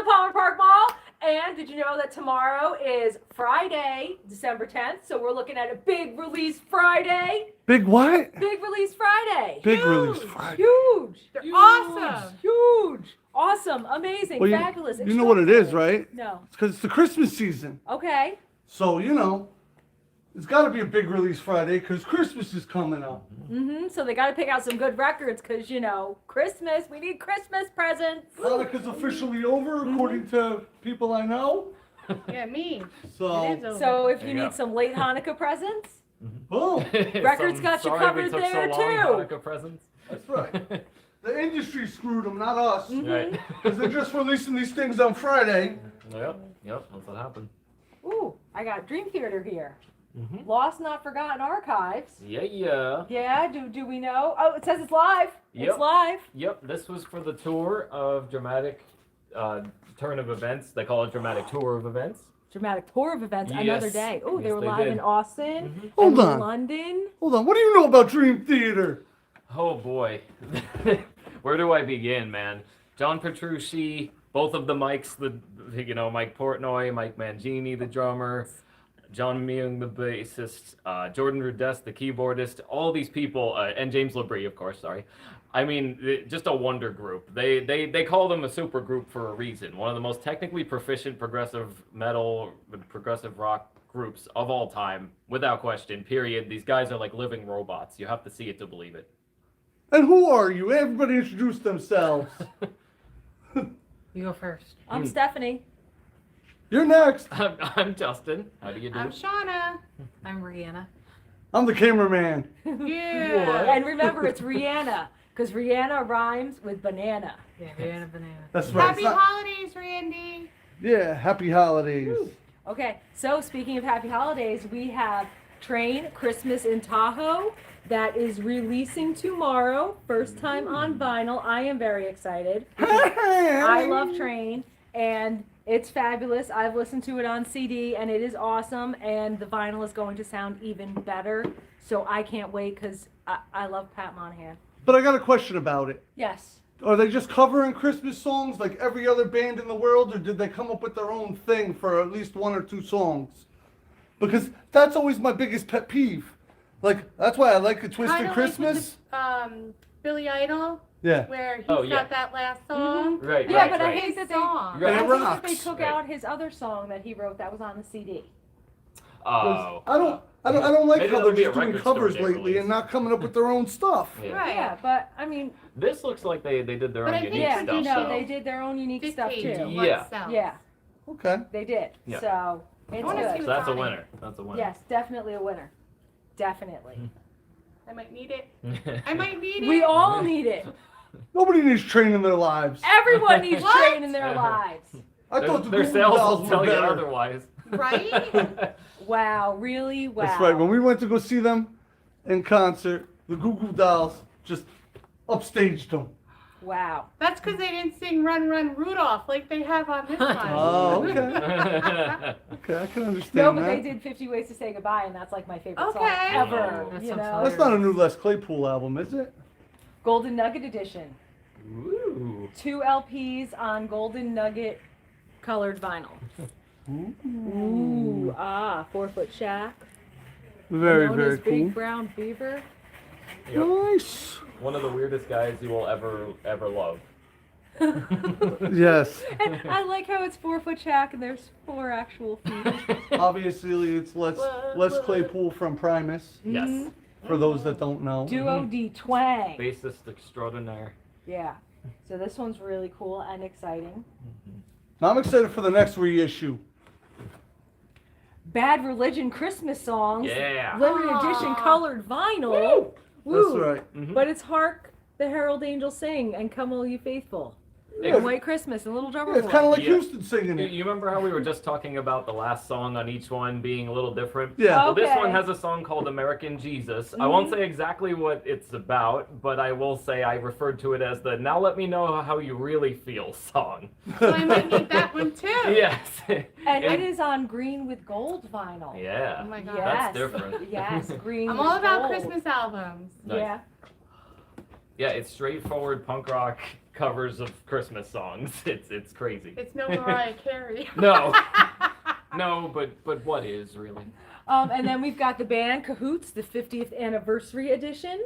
Palmer Park Mall. And did you know that tomorrow is Friday, December 10th? So we're looking at a big release Friday. Big what? Big release Friday. Big release Friday. Huge. They're awesome. Huge. Awesome. Amazing. Well, Fabulous. You know what it is, right? No. It's because it's the Christmas season. Okay. So, you know, it's got to be a big release Friday because Christmas is coming up. So they got to pick out some good records because, you know, Christmas. We need Christmas presents. Hanukkah's officially over, according to people I know. Yeah, me. So, It is over. So if There you you need go. some late Hanukkah presents, boom. Records got you Sorry covered we took there, so long, too. Hanukkah presents. That's right. The industry screwed them, not us. Right. Because they're just releasing these things on Friday. Yep. That's what happened. ooh, I got Dream Theater here. Lost Not Forgotten Archives. Yeah. Yeah, do we know? Oh, it says it's live. Yep. It's live. Yep. This was for the tour of dramatic turn of events. They call it dramatic tour of events. Dramatic tour of events, Yes. another day. Oh, they Yes, were they live did. in Austin, Hold and on. London. Hold on. What do you know about Dream Theater? Oh boy. Where do I begin, man? John Petrucci, both of the Mikes, Mike Portnoy, Mike Mangini, the drummer, John Myung, the bassist, Jordan Rudess, the keyboardist, all these people, and James Labrie, of course, sorry. I mean, just a wonder group. They call them a super group for a reason. One of the most technically proficient progressive metal, progressive rock groups of all time, without question, period. These guys are like living robots. You have to see it to believe it. And who are you? Everybody introduce themselves. You go first. I'm Stephanie. You're next. I'm Justin. How do you do? I'm Shauna. I'm Rhianna. I'm the cameraman. Yeah. And remember, it's Rhianna, because Rhianna rhymes with banana. Yeah, Rhianna banana. That's right. Happy It's not- holidays, Randy. Yeah, happy holidays. Okay, so speaking of happy holidays, we have Train Christmas in Tahoe that is releasing tomorrow. First time on vinyl. I am very excited. I love Train, and it's fabulous. I've listened to it on CD, and it is awesome, and the vinyl is going to sound even better. So I can't wait because I love Pat Monahan. But I got a question about it. Yes. Are they just covering Christmas songs like every other band in the world, or did they come up with their own thing for at least one or two songs? Because that's always my biggest pet peeve. Like, that's why I like a Twisted Kinda Christmas. Like with Billy Idol, Yeah. where he's Oh, yeah. got that last song. Right, Yeah, right, but right. I hate that they. Song. Right. I It hate that they rocks. took Right. out his other song that he wrote that was on the CD. Oh. I don't like Maybe how that'll they're be a just doing record store covers day lately release. and not coming up with their own stuff. Yeah. Right. Yeah, but I mean, This looks like they did their But own I think unique yeah, stuff. you know, so. they did their own unique stuff Dictate too. what Yeah. sells. Yeah, Okay. they did. Yeah. So it's wanna see good. So that's a on it. winner. That's a winner. Yes, definitely a winner. Definitely. I might need it. I might need it. We all need it. Nobody needs Train in their lives. Everyone needs What? Train in their lives. I Their, thought the their Google sales Dolls will were tell you better. otherwise. Right? Wow, really? Wow. That's right. When we went to go see them in concert, the Google Dolls just upstaged them. Wow. That's because they didn't sing Run Run Rudolph like they have on this one. Oh, okay. Okay, I can understand No, but that. they did 50 Ways to Say Goodbye, and that's like my favorite song Okay. ever. Oh, that You sounds know? That's not a new Les Claypool album, is it? Golden Nugget Edition. Ooh. 2 LPs on Golden Nugget colored vinyl. Ooh, 4-Foot Shack. Very, known very as cool. Big Brown Beaver. Yep. Nice. One of the weirdest guys you will ever love. Yes. And I like how it's 4-Foot Shack and there's 4 actual feet. Obviously, it's Les Claypool from Primus, Yes. for those that don't know. Duo D Twang. Bassist extraordinaire. Yeah. So this one's really cool and exciting. Now I'm excited for the next reissue. Bad Religion Christmas songs. Yeah. Limited edition Aw. colored vinyl. That's right. Mhm. But it's Hark the Herald Angels Sing and Come All You Faithful. Yeah. And White Christmas and Little Drummer It's Boy. kind of like Yeah. Houston singing You, it. you remember how we were just talking about the last song on each one being a little different? Yeah. Well, this Okay. one has a song called American Jesus. I won't say exactly what it's about, but I will say I referred to it as the Now Let Me Know How You Really Feel song. So I might need that one too. Yes. And it is on green with gold vinyl. Yeah. Oh my god. Yes. That's different. Yes, green I'm with all about gold. Christmas albums. Nice. Yeah. Yeah, it's straightforward punk rock covers of Christmas songs. It's crazy. It's no Mariah Carey. No. No, but what is really? And then we've got the band Cahoots, the 50th anniversary edition.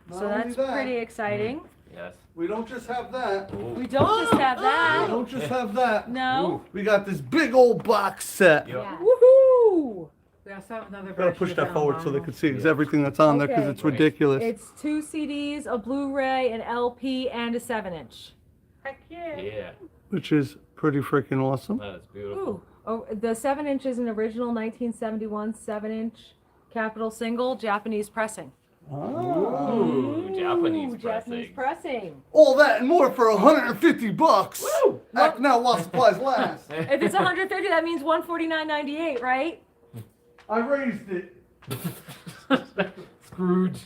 Not So only that's that, pretty exciting. Yes. We don't just have that. Ooh. We don't just have We that. don't just have that. No. We got this big old box set. Yep. Yeah. Woohoo! We also have another Gotta version push of that it forward on so they vinyl. can see Yeah. everything that's on there because Okay. it's ridiculous. It's 2 CDs, a Blu-ray, an LP, and a 7-inch. Heck yeah. Yeah. Which is pretty freaking awesome. That is beautiful. Ooh. Oh, the 7-inch is an original 1971 7-inch Capitol single, Japanese pressing. Ooh, Japanese Japanese pressing. All that and more for $150. Woo! Act now while supplies last. If it's 150, that means 149.98, right? I raised it. Scrooge.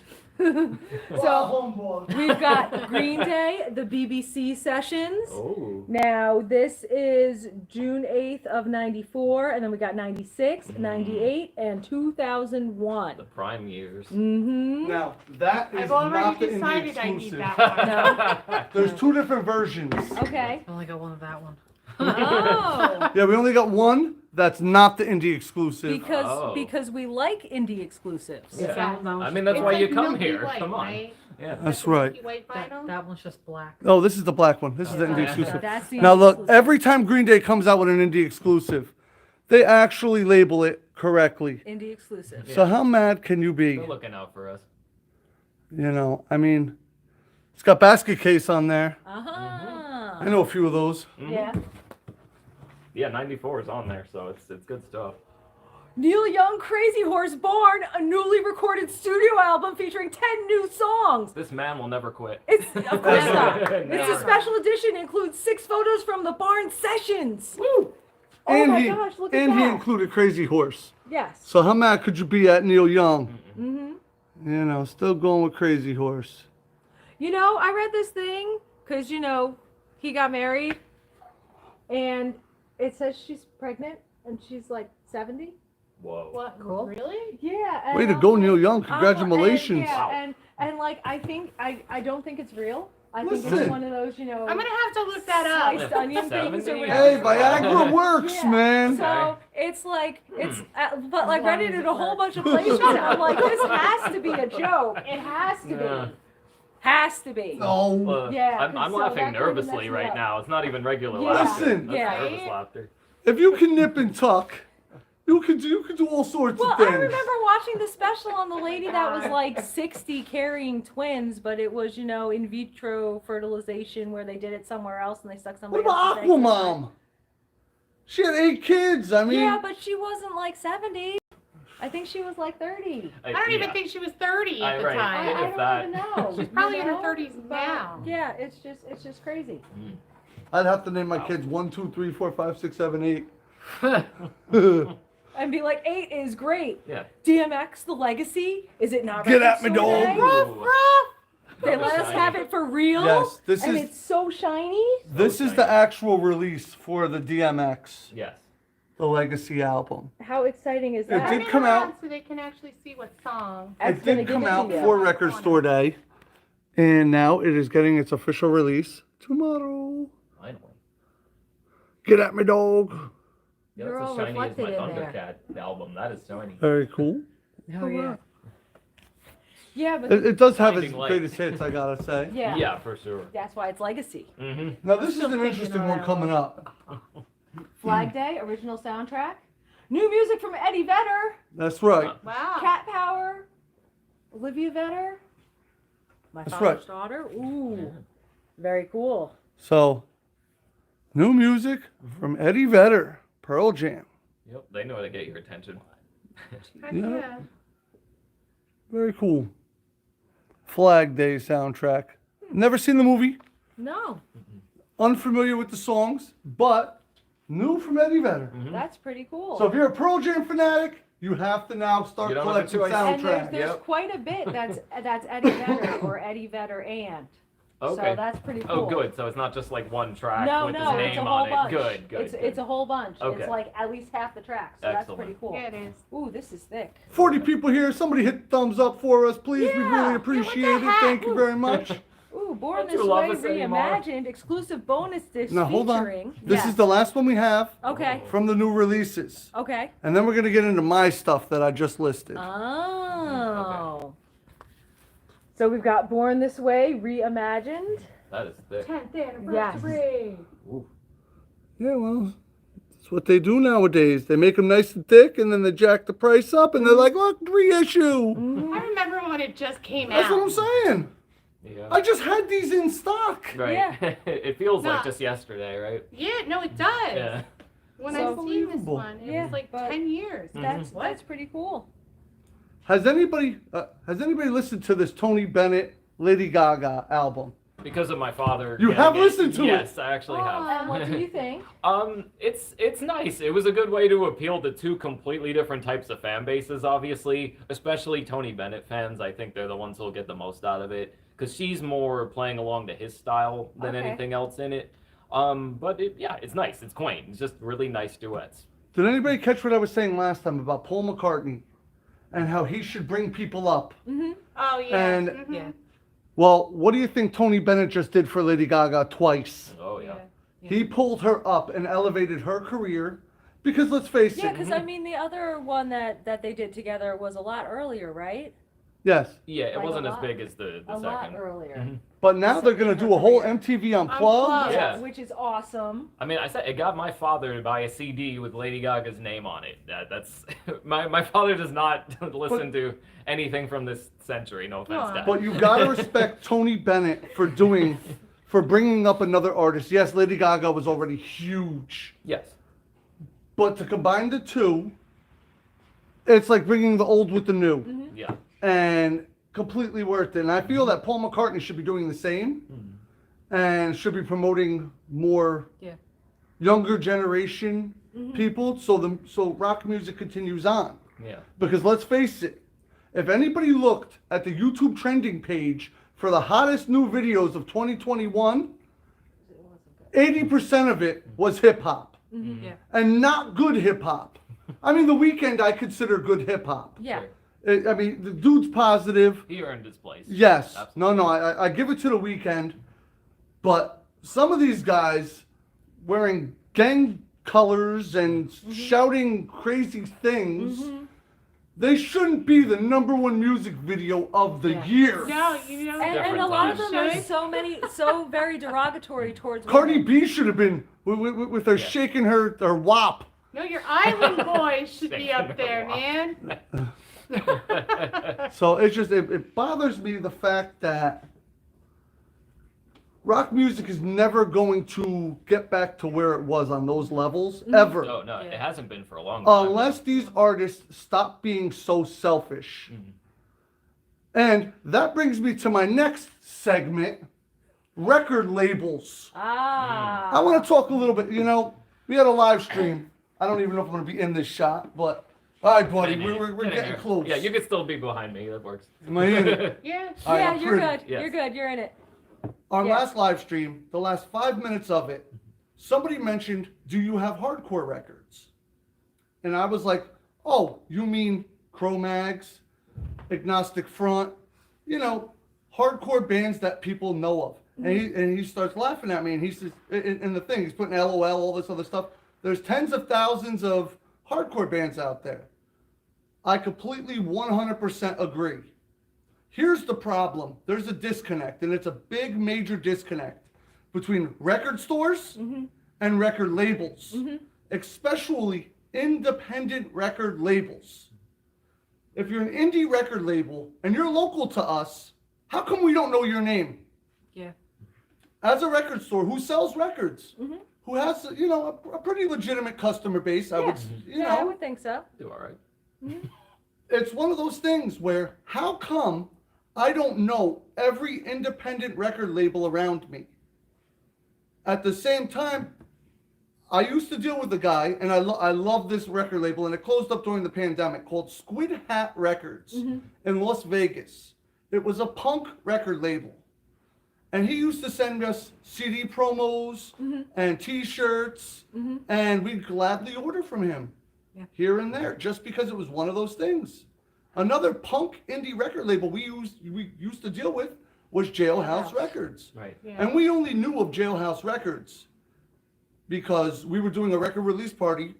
So we've got Green Day, the BBC sessions. Oh. Now this is June 8th of 94, and then we got 96, 98, and 2001. The prime years. Mm-hmm. Now, that is I've not already the indie decided I need exclusive. that one. No. There's 2 different versions. Okay. I only got one of that one. Oh. Yeah, we only got one that's not the indie exclusive. Because we like indie exclusives. Yeah. No, I mean, that's it's why like you come milky here. white, Come on. right? Yeah. That's Like the right. milky white vinyl? That one's just black. Oh, this is the black one. This is the indie Yeah. exclusive. That's the Now indie look, exclusive. every time Green Day comes out with an indie exclusive, they actually label it correctly. Indie exclusive. So how mad can you be? They're looking out for us. You know, I mean, it's got Basket Case on there. Uh-huh. I know a few of those. Yeah. Yeah, 94 is on there, so it's good stuff. Neil Young, Crazy Horse Born, a newly recorded studio album featuring 10 new songs. This man will never quit. It's of course not. It's Never. a special edition. Includes 6 photos from the Barn sessions. Woo! Oh and my he, gosh, look at and he that. included Crazy Horse. Yes. So how mad could you be at Neil Young? Mm-hmm. You know, still going with Crazy Horse. You know, I read this thing because, you know, he got married and it says she's pregnant and she's like 70. Whoa. What? Cool. Really? Yeah. And Way to I'm go, like- Neil Young. I'm Congratulations. like- yeah, Wow. and like I think I don't think it's real. I think Listen. it's one of those, you know, I'm gonna have to look that sliced up. onion things or 70? whatever. Hey, Viagra works, Yeah. man. So it's like but like read it in a whole bunch of places. I'm like, this has to be a joke. It has to Yeah. be. Has to be. No. Yeah, I'm so laughing that kinda nervously messed me right up. now. It's not even regular Yeah. laughter. Listen. That's Yeah. nervous laughter. If you can nip and tuck, you can do all sorts Well, of things. I remember watching the special on the lady that was like 60 carrying twins, but it was, you know, in vitro fertilization where they did it somewhere else and they stuck What somebody about else's eggs in. Aquamom? She had 8 kids. I mean, Yeah, but she wasn't like 70. I think she was like 30. I don't even Yeah. think she was 30 at the Right. time. I If don't that. even know. She's probably you in her know? 30s But, now. Yeah, it's just crazy. I'd have to name my kids 1, 2, 3, 4, 5, 6, 7, 8. And be like, 8 is great. Yeah. DMX, the legacy, is it not? Get Record at me, Store dog. Day? Ooh. They let us have it for real. Yes, this and is it's so shiny. this is the actual release for the DMX, Yes. the Legacy album. How exciting is It that? did Turn it come out- around so they can actually see what song. That's It gonna did give come it to out you. for Record Store Day, and now it is getting its official release tomorrow. Finally. Get at me, dog. Yeah, You're that's all as shiny as my reflected in there. Thundercat album. That is shiny. Very cool. Oh yeah. Yeah, but It does have its Blinding light. greatest hits, I gotta say. yeah. Yeah, for sure. That's why it's legacy. Mm-hmm. Now this is still an thinking interesting of one that coming up. Flag Day, original soundtrack. New music from Eddie Vedder, That's right. Wow. Cat Power, Olivia Vedder, My That's Father's right. Daughter. Ooh, very cool. So, new music from Eddie Vedder, Pearl Jam. Yep, they know how to get your attention. Heck Yeah. yeah. Very cool. Flag Day soundtrack. Never seen the movie. No, Unfamiliar with the songs, but new from Eddie Vedder. that's pretty cool. So if you're a Pearl Jam fanatic, you have to now start You don't have a collecting choice. and soundtracks. there's Yep. quite a bit that's Eddie Vedder or Eddie Vedder and. Okay. So that's pretty cool. Oh, good. So it's not just like one track No, with no, his it's a name whole on it. bunch. Good, good. It's a whole bunch. Okay. It's like at least half the tracks. So that's Excellent. pretty cool. Yeah, it is. Ooh, this is thick. 40 people here. Somebody hit thumbs up for us, please. We Yeah. really Yeah, appreciate what the it. heck? Thank you very much. Ooh, Born Don't you This love Way us anymore? Reimagined, exclusive bonus disc Now hold on. featuring. This is the last one we have Okay. from the new releases. Okay. And then we're going to get into my stuff that I just listed. Oh. So we've got Born This Way Reimagined. That is thick. 10th anniversary. Yeah, well, that's what they do nowadays. They make them nice and thick, and then they jack the price up, and they're like, look, reissue. Mm-hmm. I remember when it just came That's out. what I'm saying. Yeah. I just had these in stock. Right. Yeah. It feels like Nah. just yesterday, right? Yeah, no, it does. Yeah. When So I seen this unbelievable. one, it Yeah, was like but 10 years. That's pretty cool. Has anybody listened to this Tony Bennett Lady Gaga album? Because of my father. You getting have it. listened to it? Yes, I actually have. And what do you think? It's nice. It was a good way to appeal to two completely different types of fan bases, obviously, especially Tony Bennett fans. I think they're the ones who'll get the most out of it because she's more playing along to his style than Okay. anything else in it. But it's nice. It's quaint. It's just really nice duets. Did anybody catch what I was saying last time about Paul McCartney and how he should bring people up? Oh, yeah. And- Mhm. Yeah. Well, what do you think Tony Bennett just did for Lady Gaga twice? Oh yeah. He pulled her up and elevated her career because let's face Yeah, it. because I mean, the other one that they did together was a lot earlier, right? Yes. Yeah, it Like wasn't a as lot- big as the A lot second. earlier. Mhm. But now they're going to do a whole MTV Unplugged. Unplugged. Yeah. Which is awesome. I mean, I said it got my father to buy a CD with Lady Gaga's name on it. That's my father does not listen to anything from this century. No offense, Aw. Dad. But you got to respect Tony Bennett for bringing up another artist. Yes, Lady Gaga was already huge. Yes. But to combine the two, it's like bringing the old with the new. Yeah. And completely worth it. And I feel that Paul McCartney should be doing the same and should be promoting more Yeah. younger generation people so rock music continues on. Yeah. Because let's face it, if anybody looked at the YouTube trending page for the hottest new videos of 2021, 80% of it was hip hop. Yeah. And not good hip hop. I mean, The Weeknd I consider good hip hop. Yeah. I mean, the dude's positive. He earned his place. Yes. Absolutely. No, I give it to The Weeknd. But some of these guys wearing gang colors and shouting crazy things, they shouldn't be the #1 music video of the Yeah. year. No, you know. And Different a lot of times. them are so very derogatory towards Cardi women. B should have been with her shaking her wop. No, your Island Boys should be up there, Wow. man. So it's just it bothers me the fact that rock music is never going to get back to where it was on those levels ever. No, Yeah. it hasn't been for a long time. Unless these artists stop being so selfish. And that brings me to my next segment, record labels. Ah. I want to talk a little bit, we had a live stream. I don't even know if I'm going to be in this shot, but all right, buddy, Get in here. we're Get in getting here. close. Yeah, you can still be behind me. That works. Am I in it? Yeah. All right, Yeah, I'm you're pretty. good. Yes. You're good. You're in it. Our Yeah. last live stream, the last 5 minutes of it, somebody mentioned, do you have hardcore records? And I was like, oh, you mean Cro-Mags, Agnostic Front, hardcore bands that people know of. And he starts laughing at me, and he says, in the thing, he's putting LOL, all this other stuff. There's tens of thousands of hardcore bands out there. I completely 100% agree. Here's the problem. There's a disconnect, and it's a big, major disconnect between record stores and record labels, especially independent record labels. If you're an indie record label and you're local to us, how come we don't know your name? Yeah. As a record store who sells records, who has, a pretty legitimate customer base, I would, Yeah, I would think so. Do all right. it's one of those things where how come I don't know every independent record label around me? At the same time, I used to deal with a guy, and I love this record label, and it closed up during the pandemic, called Squid Hat Records in Las Vegas. It was a punk record label. And he used to send us CD promos and T-shirts, and we'd gladly order from him here and there, just because it was one of those things. Another punk indie record label we used to deal with was Jailhouse Jailhouse. Records. Right. Yeah. And we only knew of Jailhouse Records because we were doing a record release party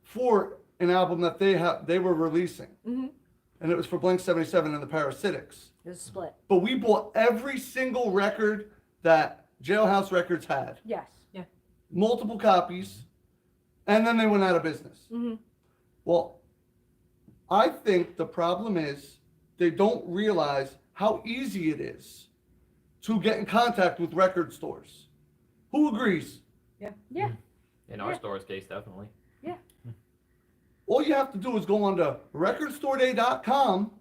for an album that they were releasing. Mm-hmm. And it was for Blink 77 and the Parasitics. It was split. But we bought every single record that Jailhouse Records had. Yes. Multiple copies. And then they went out of business. Mm-hmm. Well, I think the problem is they don't realize how easy it is to get in contact with record stores. Who agrees? Yeah. In our Yeah. store's case, definitely. All you have to do is go on to recordstoreday.com.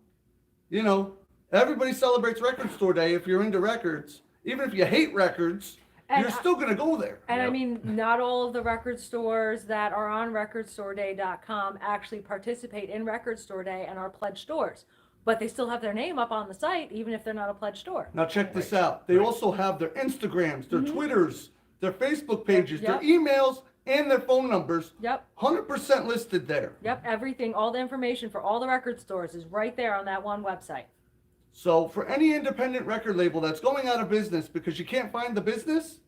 You know, everybody celebrates Record Store Day if you're into records. Even if you hate records, And you're still going to go there. And I Yep. mean, not all of the record stores that are on recordstoreday.com actually participate in Record Store Day and are pledged stores. But they still have their name up on the site, even if they're not a pledged store. Now check this out. They Right. also have their Instagrams, their Mhm. Twitters, their Facebook pages, Yep. their emails, and their phone numbers. Yep, 100% listed there. yep, everything, all the information for all the record stores is right there on that one website. So for any independent record label that's going out of business because you can't find the business,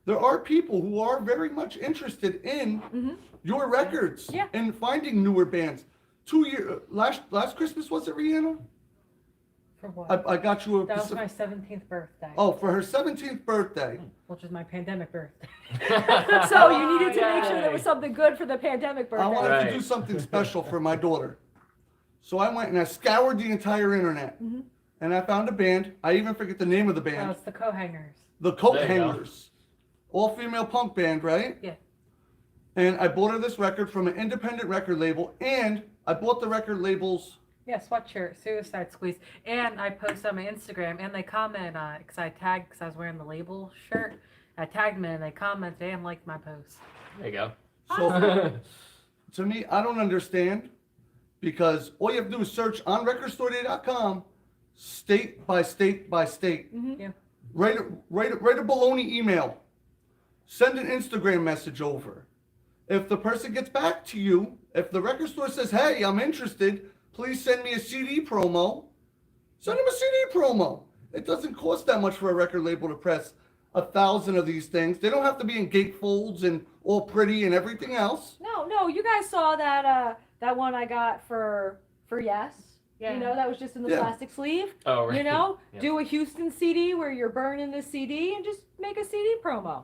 there are people who are very much interested in Mhm. your records Yeah. and finding newer bands. Last Christmas, was it, Rhianna? For what? I got you a That was my 17th birthday, for her 17th birthday. which is my pandemic birthday. So you needed to make sure Yay. there was something good for the pandemic I birthday. wanted Right. to do something special for my daughter. So I went and I scoured the entire internet. Mhm. And I found a band. I even forget the name of the Oh, band. it's the co-hangers. The Coat There you go. Hangers. All female punk band, right? Yeah. And I bought her this record from an independent record label, and I bought the record label's. Yeah, sweatshirt, Suicide Squeeze. And I post on my Instagram, and they comment on it, because I tagged, because I was wearing the label shirt. I tagged them, and they commented and liked my post. There you go. So to me, I don't understand, because all you have to do is search on recordstoreday.com, state by state by state. Mhm. Yeah. Write a baloney email. Send an Instagram message over. If the person gets back to you, if the record store says, hey, I'm interested, please send me a CD promo, send them a CD promo. It doesn't cost that much for a record label to press 1,000 of these things. They don't have to be in gatefolds and all pretty and everything else. No, you guys saw that that one I got for Yes. Yeah. You know, that was just in the Yeah. plastic sleeve. Oh, right. You know, Yeah. do a Houston CD where you're burning the CD and just make a CD promo.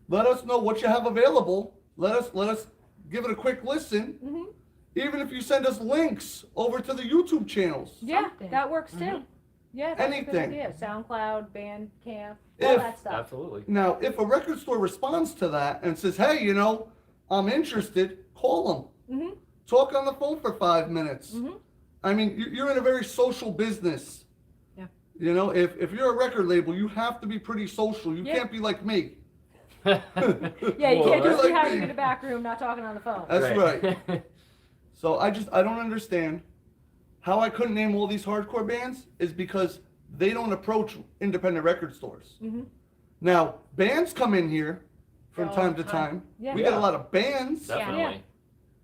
Let us know what you have available. Let us give it a quick listen. Hmm. Even if you send us links over to the YouTube channels. Yeah, Something. that works too. Mhm. Yeah, that's a Anything. good idea. SoundCloud, Bandcamp, all If- that stuff. Absolutely. Now, if a record store responds to that and says, hey, you know, I'm interested, call them. Hmm. Talk on the phone for 5 minutes. Hmm. I mean, you're in a very social business. Yeah. You know, if you're a record label, you have to be pretty social. You Yeah. can't be like me. Yeah, you Whoa, can't just be that's- hiding in a back room not talking on the phone. That's right. So I don't understand how I couldn't name all these hardcore bands is because they don't approach independent record stores. Hmm. Now, bands come in here from All time the to time. time. Yeah. We got a lot of bands. Definitely.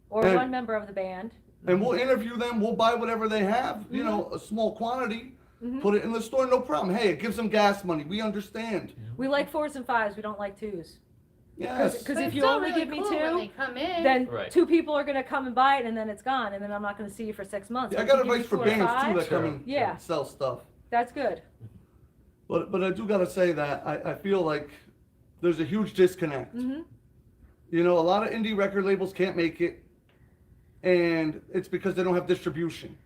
Or And- one member of the band. And we'll interview them. We'll buy whatever they have, you know, a small quantity, Mhm. put it in the store, no problem. Hey, it gives them gas money. We understand. We like 4s and 5s. We don't like 2s. Yes. Because But if it's you still only really give me cool when 2, they come in. then Right. 2 people are going to come and buy it, and then it's gone, and then I'm not going to see you for 6 months. Yeah, I If got you give me advice for 4 or bands too 5, that come Sure. and Yeah. sell stuff. That's good. But I do gotta say that I feel like there's a huge disconnect. Hmm. You know, a lot of indie record labels can't make it, and it's because they don't have distribution.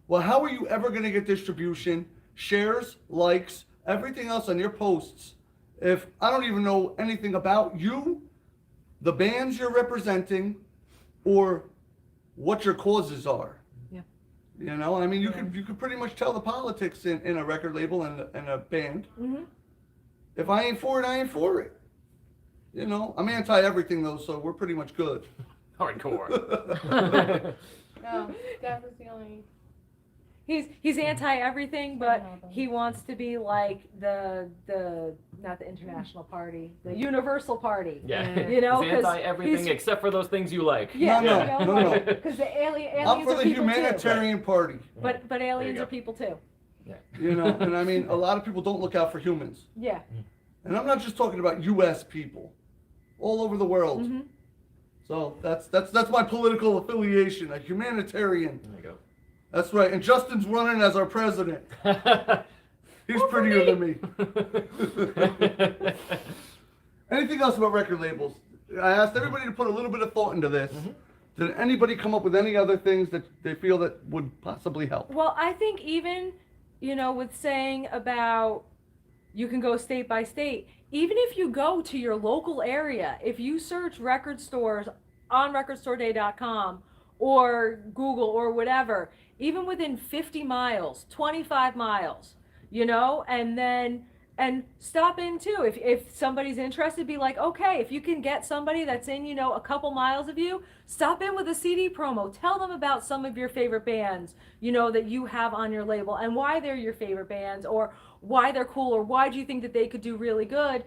Well, how are you ever gonna get distribution, shares, likes, everything else on your posts if I don't even know anything about you, the bands you're representing, or what your causes are? Yeah. You know, I mean, you Yeah. could pretty much tell the politics in a record label and a band. Hmm. If I ain't for it, I ain't for it. You know, I'm anti everything though, so we're pretty much good. Hardcore. No, that was the only. He's anti everything, but know them. he wants to be like the not the international party, the universal party. Yeah. You know, He's 'cause anti-everything he's- except for those things you like. Yeah, No, you know, no, no. because the aliens I'm for are the people too. humanitarian party. But aliens go. are people too. Yeah. You know, and I mean, a lot of people don't look out for humans. Yeah. And I'm not just talking about U.S. people, all over the world. Mm-hmm. So that's my political affiliation, a humanitarian. There you go. That's right. And Justin's running as our president. He's Vote for prettier me. than me. Anything else about record labels? I asked everybody to put a little bit of thought into this. Did anybody come up with any other things that they feel that would possibly help? Well, I think even, with saying about you can go state by state, even if you go to your local area, if you search record stores on recordstoreday.com or Google or whatever, even within 50 miles, 25 miles, and stop in too. If somebody's interested, be like, okay, if you can get somebody that's in, a couple miles of you, stop in with a CD promo. Tell them about some of your favorite bands, that you have on your label and why they're your favorite bands or why they're cool or why do you think that they could do really good,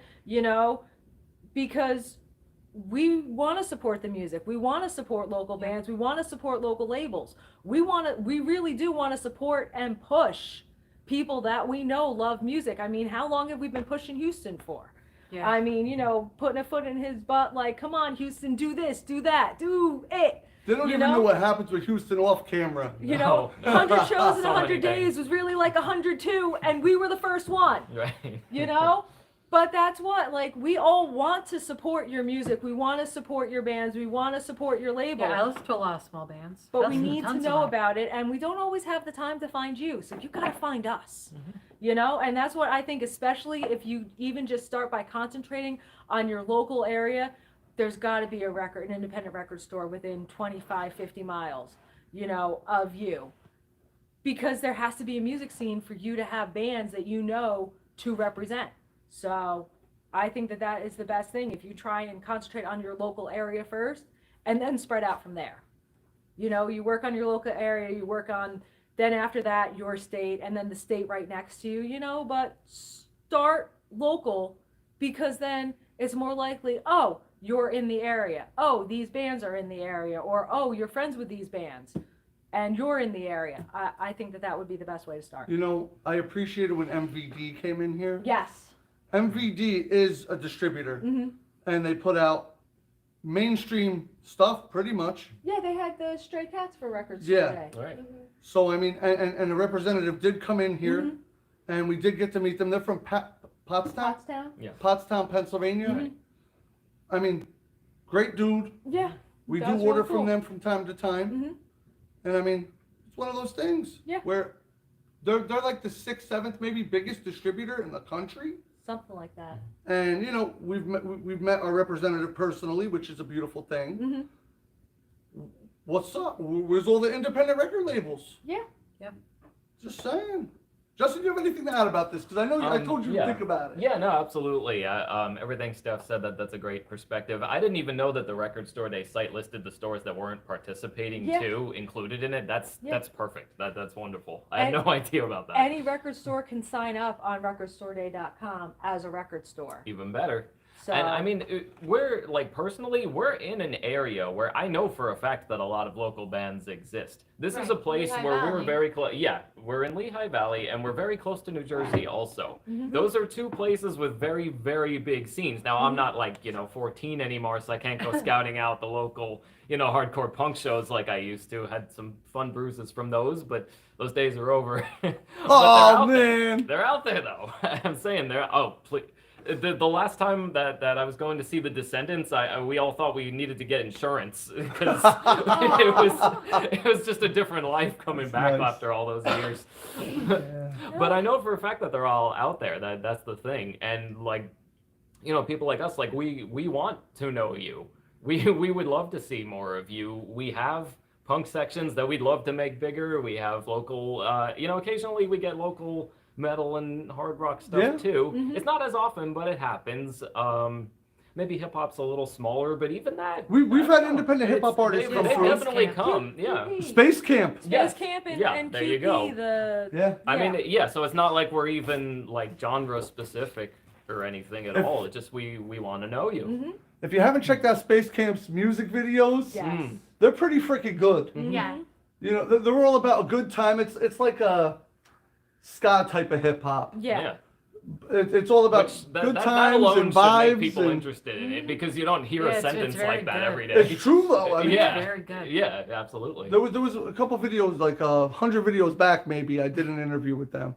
because we want to support the music. We want to support local bands. We want to support local labels. We really do want to support and push people that we know love music. I mean, how long have we been pushing Houston for? Yeah. I mean, putting a foot in his butt, like, come on, Houston, do this, do that, do it. They don't even know what happens with Houston off camera. 100 shows in So 100 many days things. was really like 102, and we were the first one, Right. But that's what, like, we all want to support your music. We want to support your bands. We want to support your label. Yeah, I listen to a lot of small bands. But I we listen need to tons of know them. about it, and we don't always have the time to find you. So you gotta find us, Mm-hmm. And that's what I think, especially if you even just start by concentrating on your local area. There's got to be an independent record store within 25, 50 miles, of you, because there has to be a music scene for you to have bands that to represent. So I think that is the best thing. If you try and concentrate on your local area first and then spread out from there. You work on your local area, you work on, then after that, your state, and then the state right next to you, but start local, because then it's more likely, oh, you're in the area. Oh, these bands are in the area. Or, oh, you're friends with these bands and you're in the area. I think that would be the best way to start. I appreciated when MVD came in here. Yes. MVD is a distributor, Mm-hmm. and they put out mainstream stuff pretty much. Yeah, they had the Stray Cats for records Yeah. today. Right. So, I mean, and a representative did come in here, Mhm. and we did get to meet them. They're from Pottstown? Pottstown? Pottstown, Pennsylvania. Mhm. I mean, great dude. Yeah. We do That's order really cool. from them from time to time. Mm-hmm. And I mean, it's one of those things Yeah. where they're like the 6th, 7th, maybe biggest distributor in the country. Something like that. And we've met our representative personally, which is a beautiful thing. Mm-hmm. What's up? Where's all the independent record labels? Yeah. Just saying. Justin, do you have anything to add about this? Because I know I told you yeah. to think about it. Yeah, no, absolutely. Everything Steph said, that's a great perspective. I didn't even know that the Record Store Day site listed the stores that weren't participating Yeah. too, included in it. That's perfect. That's wonderful. I had And no idea about that. Any record store can sign up on recordstoreday.com as a record store. Even better. So, And I mean, we're in an area where I know for a fact that a lot of local bands exist. This is Right, a place Lehigh where we're Valley. very close. Yeah, we're in Lehigh Valley and we're very close to New Jersey also. Mhm. Those are two places with very, very big scenes. Now, I'm not 14 anymore, so I can't go scouting out the local, hardcore punk shows like I used to. Had some fun bruises from those, but those days are over. But Oh, they're out there. man. They're out there though. I'm saying please. The last time that I was going to see the Descendants, we all thought we needed to get insurance because it was just a different life coming back nice. after all those years. But I know for a fact that they're all out there. That's the thing, and people like us, we want to know you. We would love to see more of you. We have punk sections that we'd love to make bigger. We have local, occasionally we get local metal and hard rock stuff Yeah. too. Mhm. It's not as often, but it happens. Maybe hip hop's a little smaller, but even that We've had it's- independent hip hop artists they, come they through. definitely Camp. come. Yeah. QP. Space Camp. Space Yes. Camp and, Yeah, and there QP, you go. Yeah. I mean, yeah. So it's not like we're even genre specific or anything at If- all. It's just we want to know you. Mm-hmm. If you haven't checked out Space Camp's music videos, Yes. Mm. they're pretty freaking good. Mhm. Yeah. They're all about a good time. It's like ska type of hip hop. Yeah. It's all about Which, good that times alone and should make vibes. people And interested in it because you don't hear Yeah, a it's sentence very like that good. every day. it's true though. I mean, Yeah. Very good. Yeah, absolutely. there was a couple videos, like 100 videos back, maybe I did an interview with them.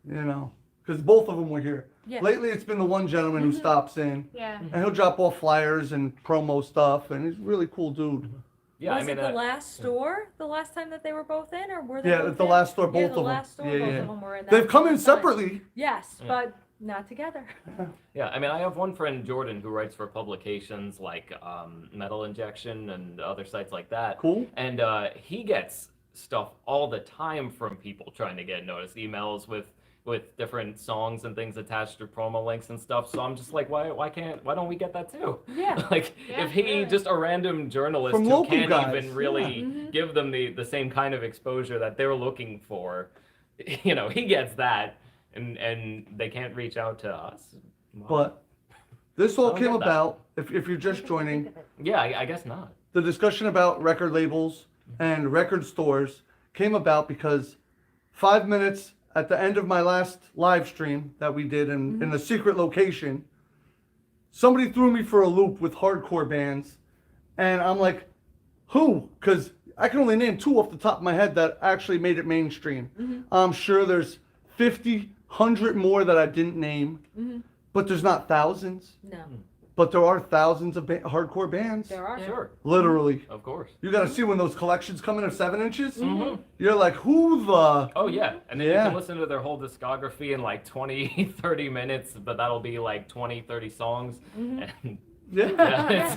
You know, because both of them were here. Yeah. Lately, it's been the one gentleman who stops in, Yeah. and he'll drop off flyers and promo stuff, and he's a really cool dude. Yeah, Was I mean, it the last store the last time that they were both in, or were they? Yeah, both at the in? last store, Yeah, both the of them. last store, Yeah, both yeah. of them were in. That They've was come the in first time. separately. Yes, but not together. yeah, I mean, I have one friend, Jordan, who writes for publications like Metal Injection and other sites like that. Cool. And he gets stuff all the time from people trying to get noticed, emails with different songs and things attached to promo links and stuff. So I'm just like, why don't we get that too? Yeah. Like Yeah, if he really. just a random journalist From who local can't guys, even really yeah. Mhm. give them the same kind of exposure that they're looking for, you know, he gets that and they can't reach out to us. Well, But this all I don't came get that. about, if you're just joining, yeah, I guess not. the discussion about record labels and record stores came about because 5 minutes at the end of my last live stream that we did in a secret location, somebody threw me for a loop with hardcore bands, and I'm like, who? Because I can only name 2 off the top of my head that actually made it mainstream. I'm sure there's 50, 100 more that I didn't name, but there's not thousands. No, But there are thousands of hardcore bands. there are. Sure, Literally. of course. You gotta see when those collections come in of 7 inches. Mhm. You're like, who the? Oh yeah, and then Yeah. you can listen to their whole discography in like 20, 30 minutes, but that'll be like 20, 30 songs. And, Yeah. yeah,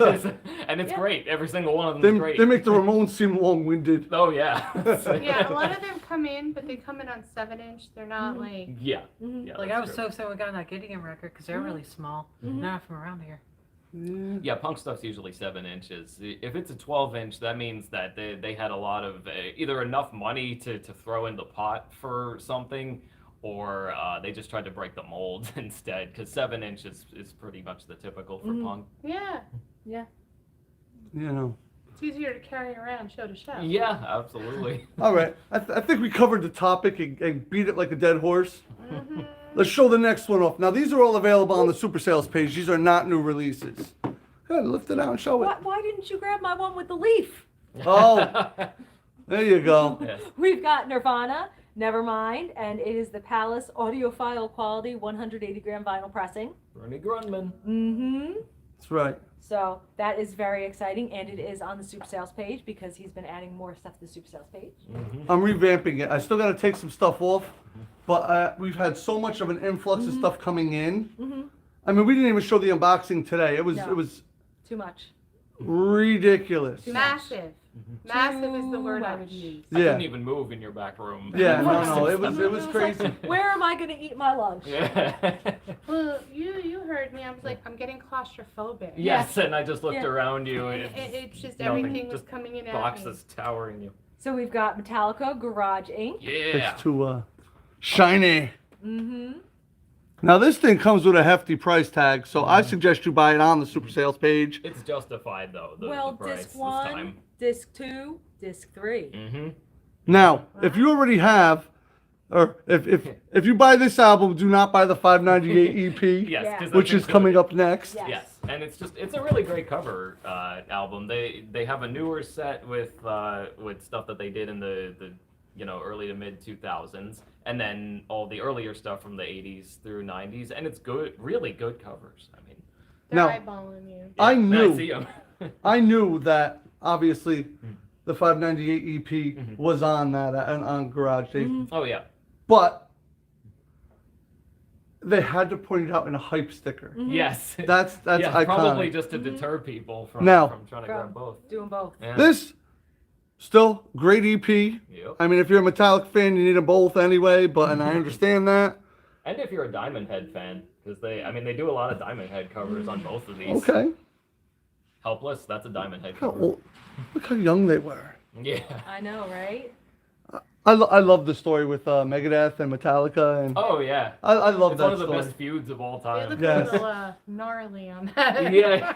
and it's Yeah. great. Every single one of them They, is great. they make the Ramones seem long-winded. Oh yeah. Yeah, a lot of them come in, but they come in on 7-inch. They're not like. Yeah. Mhm. Yeah, Like that's I was true. so upset we got that Gideon record because they're really small. They're not from around here. Yeah, punk stuff's usually 7 inches. If it's a 12-inch, that means that they had a lot of either enough money to throw in the pot for something, or they just tried to break the mold instead. Because 7 inches is pretty much the typical for punk. Yeah. Yeah. You know. It's easier to carry around show to show. Yeah, absolutely. All right. I think we covered the topic and beat it like a dead horse. Let's show the next one off. Now, these are all available on the Super Sales page. These are not new releases. Good, lift it out and show it. Why didn't you grab my one with the leaf? Oh, there you go. Yes. We've got Nirvana, Nevermind, and it is the Palace audiophile quality 180 gram vinyl pressing. Bernie Grundman. Mm-hmm. That's right. So that is very exciting, and it is on the Super Sales page because he's been adding more stuff to the Super Sales page. I'm revamping it. I still got to take some stuff off, but we've had so much of an influx of stuff coming in. I mean, we didn't even show the unboxing today. It was No. it was Too much. ridiculous. Massive. Massive is the word I would use. I Yeah. couldn't even move in your back room. Yeah, no, it was crazy. Where am I going to eat my lunch? Yeah. Well, you heard me. I was like, I'm getting claustrophobic. Yes, and I just looked Yeah. around you and It's just nothing, everything was just coming in at boxes towering you. So we've got Metallica Garage Inc. Yeah. It's too shiny. Mm-hmm. Now this thing comes with a hefty price tag, so I suggest you buy it on the Super Sales page. It's justified though. The Well, price disc this 1, time. disc 2, disc 3. Mm-hmm. Now, if you already have, or if you buy this album, do not buy the 598 EP, Yes, Yeah. 'cause that's which is coming included. up next. Yes. Yes, and it's a really great cover album. They have a newer set with stuff that they did in the early to mid 2000s, and then all the earlier stuff from the 80s through 90s, and it's good, really good covers. I mean, They're Now- eyeballing you. I yeah, knew- I see 'em. I knew that obviously the 598 EP was on that on Garage Days, Oh yeah. but they had to point it out in a hype sticker. Yes. That's yeah, iconic. probably just to deter people from Now- trying to grab both. Doing both. Yeah. This still great EP. Yep. I mean, if you're a Metallica fan, you need them both anyway. But and I understand that. And if you're a Diamond Head fan, because they do a lot of Diamond Head covers on both of these. Okay. Helpless, that's a Diamond Head How cover. old- Look how young they were. Yeah. I know, right? I love the story with Megadeth and Metallica, and Oh yeah. I love It's that one of the story. best feuds of all They time. look Yes. a little gnarly on that. Yeah.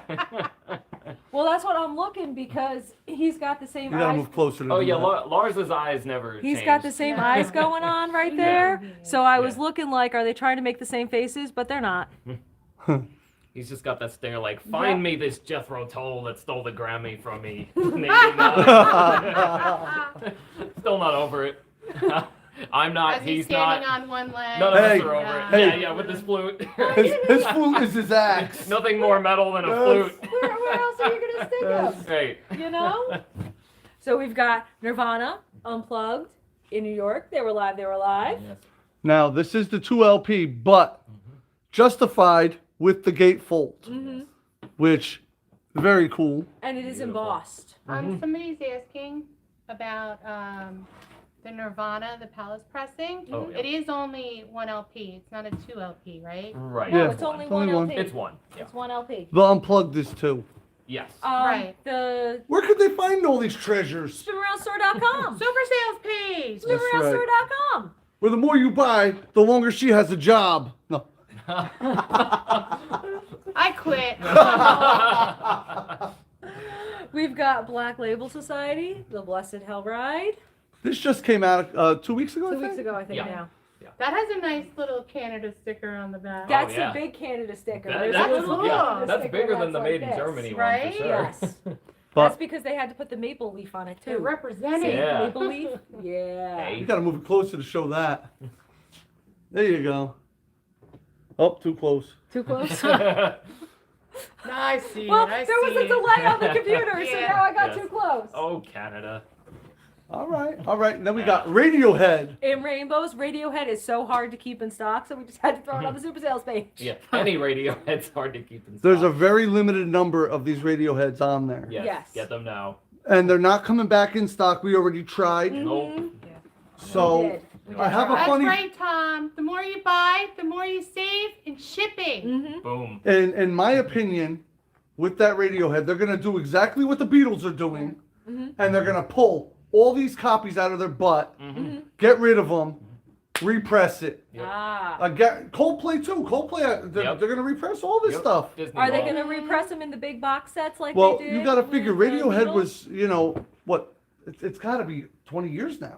Well, that's what I'm looking because he's got the same You gotta eyes. move closer to Oh do yeah, that. Lars's eyes never He's changed. got the same Yeah. eyes going on right Yeah. there. So I was Yeah. looking like, are they trying to make the same faces? But they're not. He's just got that stare like, Yep. find me this Jethro Tull that stole the Grammy from me. in '89. Still not over it. I'm not, As he's he's standing not. on one leg. None of Hey, us are over it. hey. Yeah, with his flute. His flute is his axe. Nothing more metal than a Yes. flute. Where else are you gonna stick Yes. him? Right. You know? So we've got Nirvana Unplugged in New York. They were live. Yes. Now, this is the 2 LP, but Justified with the gatefold, Mm-hmm. which very cool. And it is Beautiful. embossed. Somebody's asking about the Nirvana, the Palace pressing. Oh, yeah. It is only 1 LP. It's not a 2 LP, right? Right. No, Yeah. it's only It's only one one. LP. It's one. Yeah. It's one LP. The Unplugged is 2. Yes. Right. The Where could they find all these treasures? SuperRailStore.com. Super sales page. That's right. SuperRailStore.com. Where the more you buy, the longer she has a job. No. I quit. We've got Black Label Society, The Blessed Hell Ride. This just came out 2 weeks ago, I 2 weeks think? ago, I think Yeah. now. That has a nice little Canada sticker on the back. That's yeah. the big Canada sticker. That- There's that's a little cool. Canada That's sticker bigger than that's the like Made in this. Germany right? one for sure. Yes. But That's because they had to put the maple leaf on it They're too. representing. Yeah. Maple leaf? Yeah. Hey. you gotta move it closer to show that. There you go. Oh, too close. Too close? I see Well, it. I there was see a it. delay on the computer, so Yeah. now I got Yes. too close. Oh, Canada. All right. And then we got Radiohead. In Rainbows, Radiohead is so hard to keep in stock, so we just had to throw it on the super sales page. Yeah. Any Radiohead's hard to keep in stock. There's a very limited number of these Radioheads on there. Yes. Yes. Get them now. And they're not coming back in stock. We already tried. Nope. Mhm. So We did. We I have a That's funny right, Tom. The more you buy, the more you save in shipping. Mhm. Boom. in my opinion, with that Radiohead, they're gonna do exactly what the Beatles are doing, Mhm. and they're gonna pull all these copies out of their butt, Mm-hmm. get rid of them, repress it. Yep. Ah. Coldplay too. Coldplay, they're Yep. gonna repress all this Yep. stuff. Disney Are they World. going to repress them in the big box sets like Well, they did? you gotta figure with the Radiohead Beatles? was, what? It's gotta be 20 years now.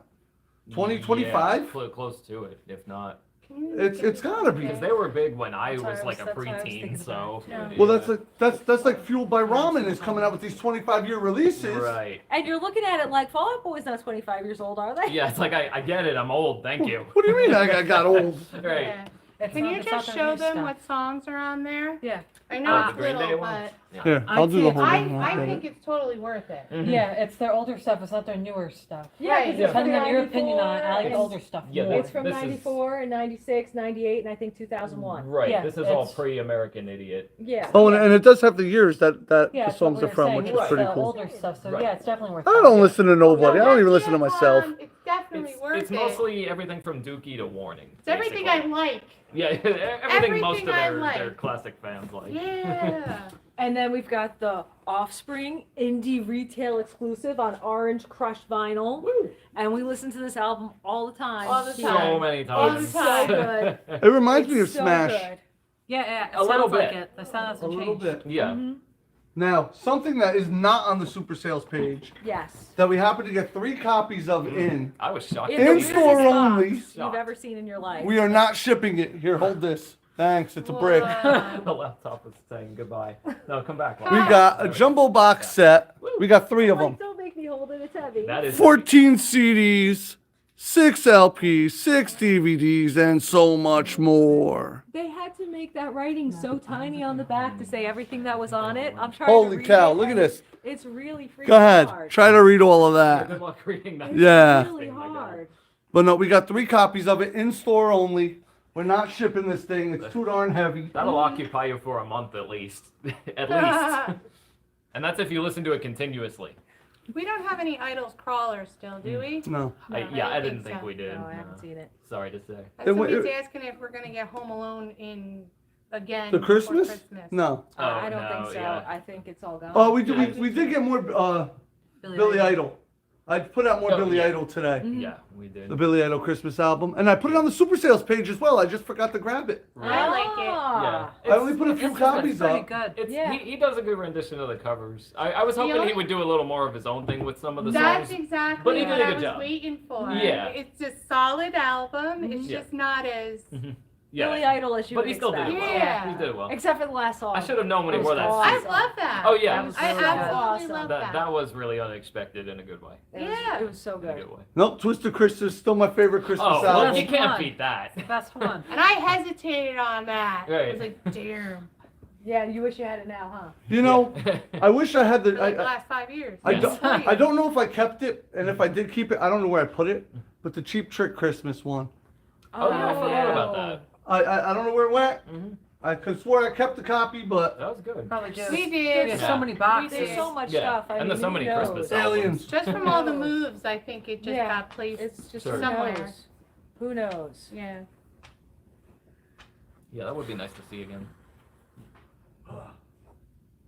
20, Yeah, 25? close to it, if not. It's gotta be. Because they were big when I That's what was I like a was- that's what I was preteen, thinking so. about. Well, that's like Fueled by Ramen is coming out with these 25-year releases. Right. And you're looking at it like Fall Out Boy's not 25 years old, are they? Yeah, it's like I get it. I'm old. Thank you. What do you mean I got old? Right. Yeah. It's Can not- you it's not just their show new them stuff. what songs are on there? Yeah. I know the it's Green Day little, one? but Here, I'll do the whole thing. I think it's totally worth it. Mhm. Yeah, it's their older stuff. It's not their newer stuff. Yeah, Right. 'cause Yeah. it's from Depending on your opinion on it, I like the 94, older stuff Yeah, more. It's from This is- 94 and 96, 98, and I think 2001. Right. Yeah, This is all it's- pre-American Idiot. Yeah. Oh, and it does have the years that Yeah, the that's songs what are we from, were which saying. is It's pretty the cool. older stuff, so Right. yeah, it's definitely worth I it. don't listen to nobody. I No, don't even that's listen to it, myself. Tom. It's definitely worth It's it. mostly everything from Dookie to Warning. It's everything I basically. like. Yeah, everything most of Everything I their like. classic fans like. Yeah. And then we've got the Offspring indie retail exclusive on Orange Crush vinyl. Woo. And we listen to this album all the time. All the here. time. So many All the times. It's so good. It reminds me of It's so Smash. good. Yeah, it A little sounds like bit. it. The sound A hasn't little changed. bit. Yeah. Mhm. Now, something that is not on the super sales page Yes. that we happen to get 3 copies of in. I was shocked. In In the store weirdest box only. you've ever seen in your life. We are not shipping it. Here, hold this. Thanks. It's a brick. Whoa. The laptop is saying goodbye. No, come back. We got a jumbo box set. We got 3 of them. Like, don't make me hold it. It's heavy. That is 14 CDs, 6 LPs, 6 DVDs, and so much more. They had to make that writing so tiny on the back to say everything that was on it. I'm trying to Holy read cow, it, look at and this. It's really freaking Go ahead. hard. Try to read all of Good that. luck reading that. It's Yeah. really Thing like that. hard. But no, we got 3 copies of it in store only. We're not shipping this thing. It's too darn heavy. That'll occupy you for a month at least. At least. And that's if you listen to it continuously. We don't have any Idols crawlers still, do we? No. Yeah, I didn't think think so. we did. No, I haven't seen it. Sorry to say. Somebody's asking if we're gonna get Home Alone in again The before Christmas? No. Oh, I don't no, think so. yeah. I think it's all gone. Oh, we did get more Billy Idol. I put out more Oh, Billy yeah. Idol today. Yeah, we did. The Billy Idol Christmas album. And I put it on the Super Sales page as well. I just forgot to grab it. I like it. Yeah. I only put a few It's copies pretty up. good. It's, Yeah. he does a good rendition of the covers. I was hoping he only- would do a little more of his own thing with some of the That's songs. exactly But he what did a I good was job. waiting for. Yeah. It's a solid album. It's Yeah. just not as. Yeah. Billy Idol as you But would he still did expect. it well. Yeah. He did it well. Except for the last song. I should have known when he It wore was that awesome. suit. I love that. Oh, yeah. That was I really absolutely awesome. love That was really unexpected in a good way. It was, Yeah. it was so In a good. good way. Nope, Twisted Christmas still my favorite Christmas Oh, well, album. you can't Fun. beat that. The best one. And I hesitated on that. I Right. was like, damn. Yeah, you wish you had it now, huh? You know, I wish I had For the. like the I, last 5 years. I, Yes. don't, I don't know if I kept it, and if I did keep it, I don't know where I put it. But the Cheap Trick Christmas one, Oh, yeah, I forgot about that. I don't know where it went. Mhm. I could swear I kept the copy, but That was good. Probably just. We We did. have Yeah. so many boxes. There's so much Yeah. stuff. I And mean, there's so who many knows? Christmas aliens. Just from all the moves, I think it just Yeah. got placed. It's just Sure. who Somewhere. knows. Who knows? Yeah. Yeah, that would be nice to see again.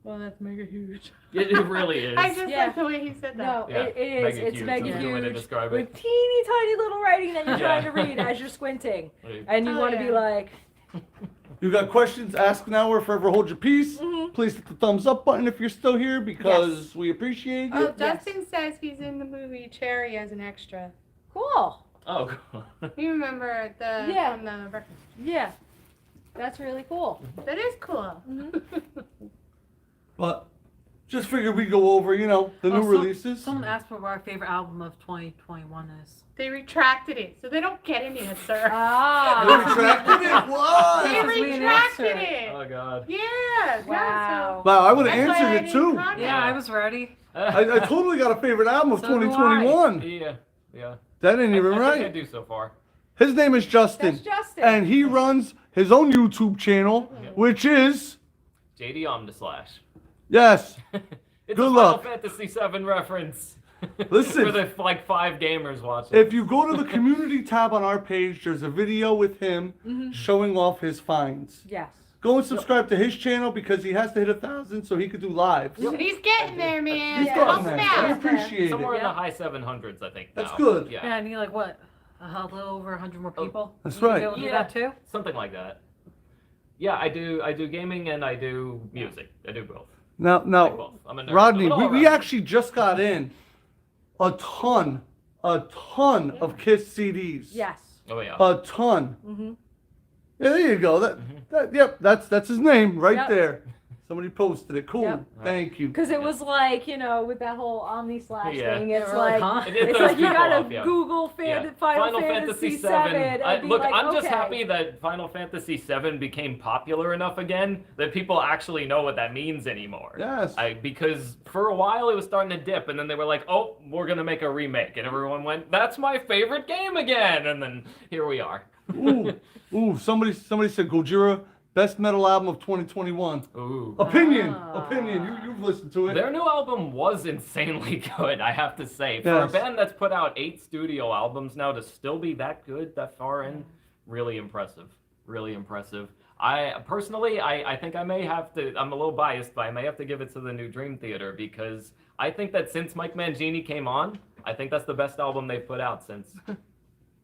Well, that's mega huge. It really is. I just Yeah. like the way he said that. No, Yeah, it is. mega It's huge. mega That's a good way to huge. describe With it. teeny tiny little writing that you're Yeah. trying to read as you're squinting. Right. And you Oh, want to be yeah. like, you got questions, ask now or forever hold your peace. Mhm. Please hit the thumbs up button if you're still here because we appreciate Oh, it. Dustin says he's in the movie Cherry as an extra. cool. Oh, cool. You remember the Yeah. from the record? Yeah. That's really cool. That is cool. Mhm. But just figured we'd go over, you know, the new Also, releases. Someone asked for what our favorite album of 2021 is. They retracted it, so they don't get an answer. They Ah. retracted it? They What? Because we retracted answered. it. Oh, God. Yeah. Wow. Wow, I would That's have why I answered it didn't too. contact Yeah, I was ready. I totally got a favorite album of So do I. 2021. Yeah. That ain't even I think I right. do so far. His name is Justin. That's Justin. And he runs his own YouTube channel, which is, JD Omnislash. yes, It's Good a luck. Final Fantasy VII reference. Listen. For the like 5 gamers watching. if you go to the community tab on our page, there's a video with him showing off his finds. Yes. Go and subscribe to his channel because he has to hit 1,000 so he could do lives. So he's getting there, man. He's Yeah. getting Help there. him I out. appreciate Somewhere it. in the high 700s, I think. That's now. good. Yeah. Yeah, I need like what? A little over 100 more people? That's You right. be able to do Yeah. that too? Something like that. Yeah, I do gaming and I do music. I do both. Now, I do now, both. I'm a nerd. Rodney, I'm an we all-rounder. actually just got in a ton of Kiss CDs. Yes. Oh yeah. A ton. Mm-hmm. Yeah, there you go. Yep, that's his name right Yep. there. Somebody posted it. Cool. Yep. Thank you. Because it was like, you know, with that whole Omni slash Yeah. thing, Yeah, it's really, like, huh? It it's throws like you people gotta off, yeah. Google Yeah. Final Fantasy 7 and be Look, like, I'm just okay. happy that Final Fantasy 7 became popular enough again that people actually know what that means anymore. Yes. Because for a while it was starting to dip, and then they were like, "Oh, we're gonna make a remake," and everyone went, "That's my favorite game again!" And then here we are. Ooh, somebody said Gojira, best metal album of 2021. Ooh. Opinion. Ah. You've listened to it. Their new album was insanely good, I have to say. For Yes. a band that's put out 8 studio albums now to still be that good, that far in, really impressive. Really impressive. I personally, I think I may have to, I'm a little biased, but I may have to give it to the new Dream Theater because I think that since Mike Mangini came on, I think that's the best album they've put out since.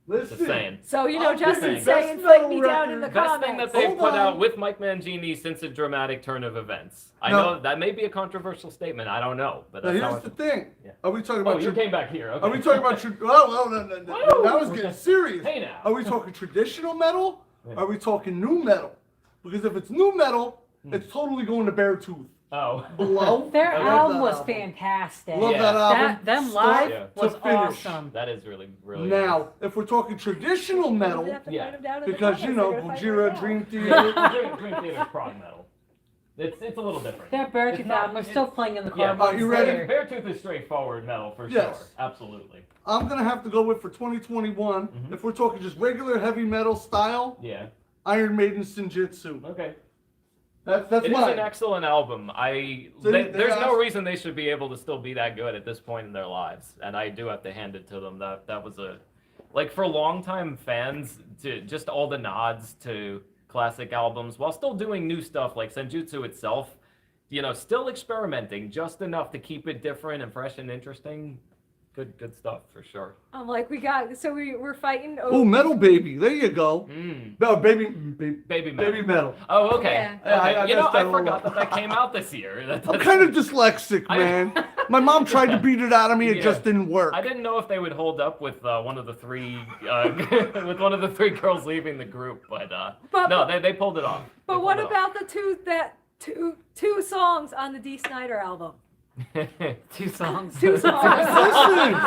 Listen. Just saying. So, you know, I'm Justin's saying, saying, best fight me metal down in the record. Best comments. thing that they've Hold put on. out with Mike Mangini since a dramatic turn of events. I No. know that may be a controversial statement. I don't know, but Now that's how here's I the thing. Yeah. Are we talking Oh, about you came back here. Okay. Are we talking about no, that was getting serious. Hey now. Are we talking traditional metal? Yeah. Are we talking new metal? Because if it's new metal, Hmm. it's totally going to Beartooth. Oh. Below. Their I love album that was album. fantastic. Love Yeah. that album. Them Start live Yeah. was to finish. awesome. That is really, really Now, if we're talking traditional You metal, have to Yeah. fight him down in the because you comments. know They're gonna fight Gojira, right Dream now. Theater. Dream Theater's prog metal. It's a little different. Their Beartooth It's not- album is still playing in the car. Yeah, Are you ready? Beartooth is straightforward metal for Yes. sure. Absolutely. I'm gonna have to go with for 2021. Mhm. If we're talking just regular heavy metal style, Yeah. Iron Maiden Senjutsu. Okay. That's It is mine. an excellent album. So they there's no asked- reason they should be able to still be that good at this point in their lives, and I do have to hand it to them. That was a, like for longtime fans, to just all the nods to classic albums while still doing new stuff like Senjutsu itself. You know, still experimenting just enough to keep it different and fresh and interesting. Good stuff for sure. I'm like, we're fighting over. Oh, Metal Baby. There you go. No, Baby Metal. Baby Metal. Oh, okay. Yeah. Okay. I You know, messed that I all forgot up. that came out this year. I'm kind of dyslexic, man. My mom tried to beat it out of me. It Yeah. just didn't work. I didn't know if they would hold up with one of the three with one of the three girls leaving the group, but no, they pulled it off. But what about the two songs on the Dee Snider album? 2 songs. 2 songs. Listen. 2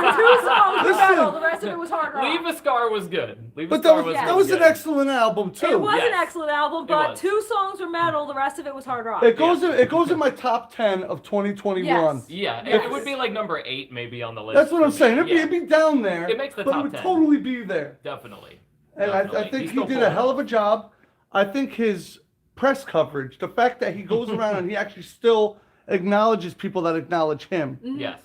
songs were Listen. metal. The rest of it was hard rock. Leave a Scar was good. Leave a But Scar that was good. an excellent album too. It was an Yes. excellent album, It but was. 2 songs were metal. The rest of it was hard rock. It goes in my top 10 of 2021. Yes. Yeah, Yes. it would be like number 8 maybe on the list. That's what for I'm me. saying. Yeah, It'd be down there. It makes the but top it would 10. totally be there. Definitely. And I Definitely. think He's he still did a pulling hell it. of a job. I think his press coverage, the fact that he goes around and he actually still acknowledges people that acknowledge him, Yes.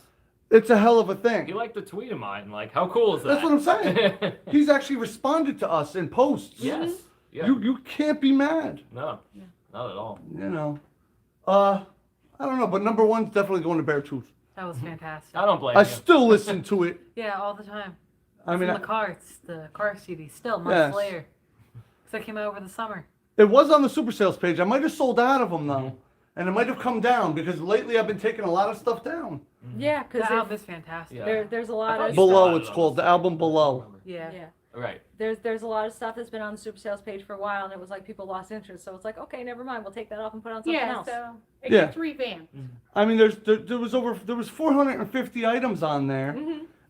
it's a hell of a thing. He liked a tweet of mine. Like, how cool is that? That's what I'm saying. He's actually responded to us in posts. Yes. Yeah. You can't be mad. No. Not at all. You know. I don't know, but number 1's definitely going to Beartooth. That was fantastic. I don't blame I you. still listen to it. Yeah, all the time. I mean, in the car. It's the car CD. Still months Yes. later. Because I came out over the summer. it was on the super sales page. I might have sold out of them though, and it might have come down because lately I've been taking a lot of stuff down. Yeah, The because album is fantastic. Yeah. there's a I lot thought of you Below, said- it's called the album Below. Yeah. yeah. Right. There's a lot of stuff that's been on the super sales page for a while, and it was like people lost interest. So it's like, okay, never mind. We'll take that off and put on something Yeah, else. so it Yeah. gets revamped. I mean, there was 450 items on there,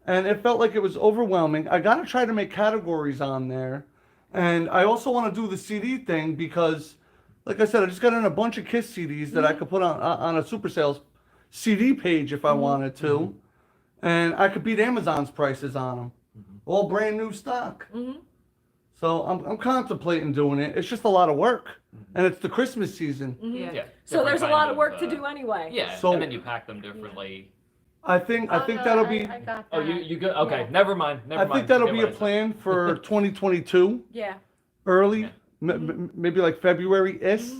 and it felt like it was overwhelming. I gotta try to make categories on there, and I also want to do the CD thing because, like I said, I just got in a bunch of Kiss CDs that I could put on a super sales CD page if I wanted to, and I could beat Amazon's prices on them, all brand new stock. So I'm contemplating doing it. It's just a lot of work, and it's the Christmas season. Yeah. Yeah. So different there's a kind lot of work to do anyway. Yeah. So- and then you pack them differently. I think Oh, no, that'll be. I got Oh, that. you good? Okay. Yeah. Never mind. Never I mind. think that'll Forget be a what I said. plan for 2022, Yeah. early, Yeah. maybe like February-ish.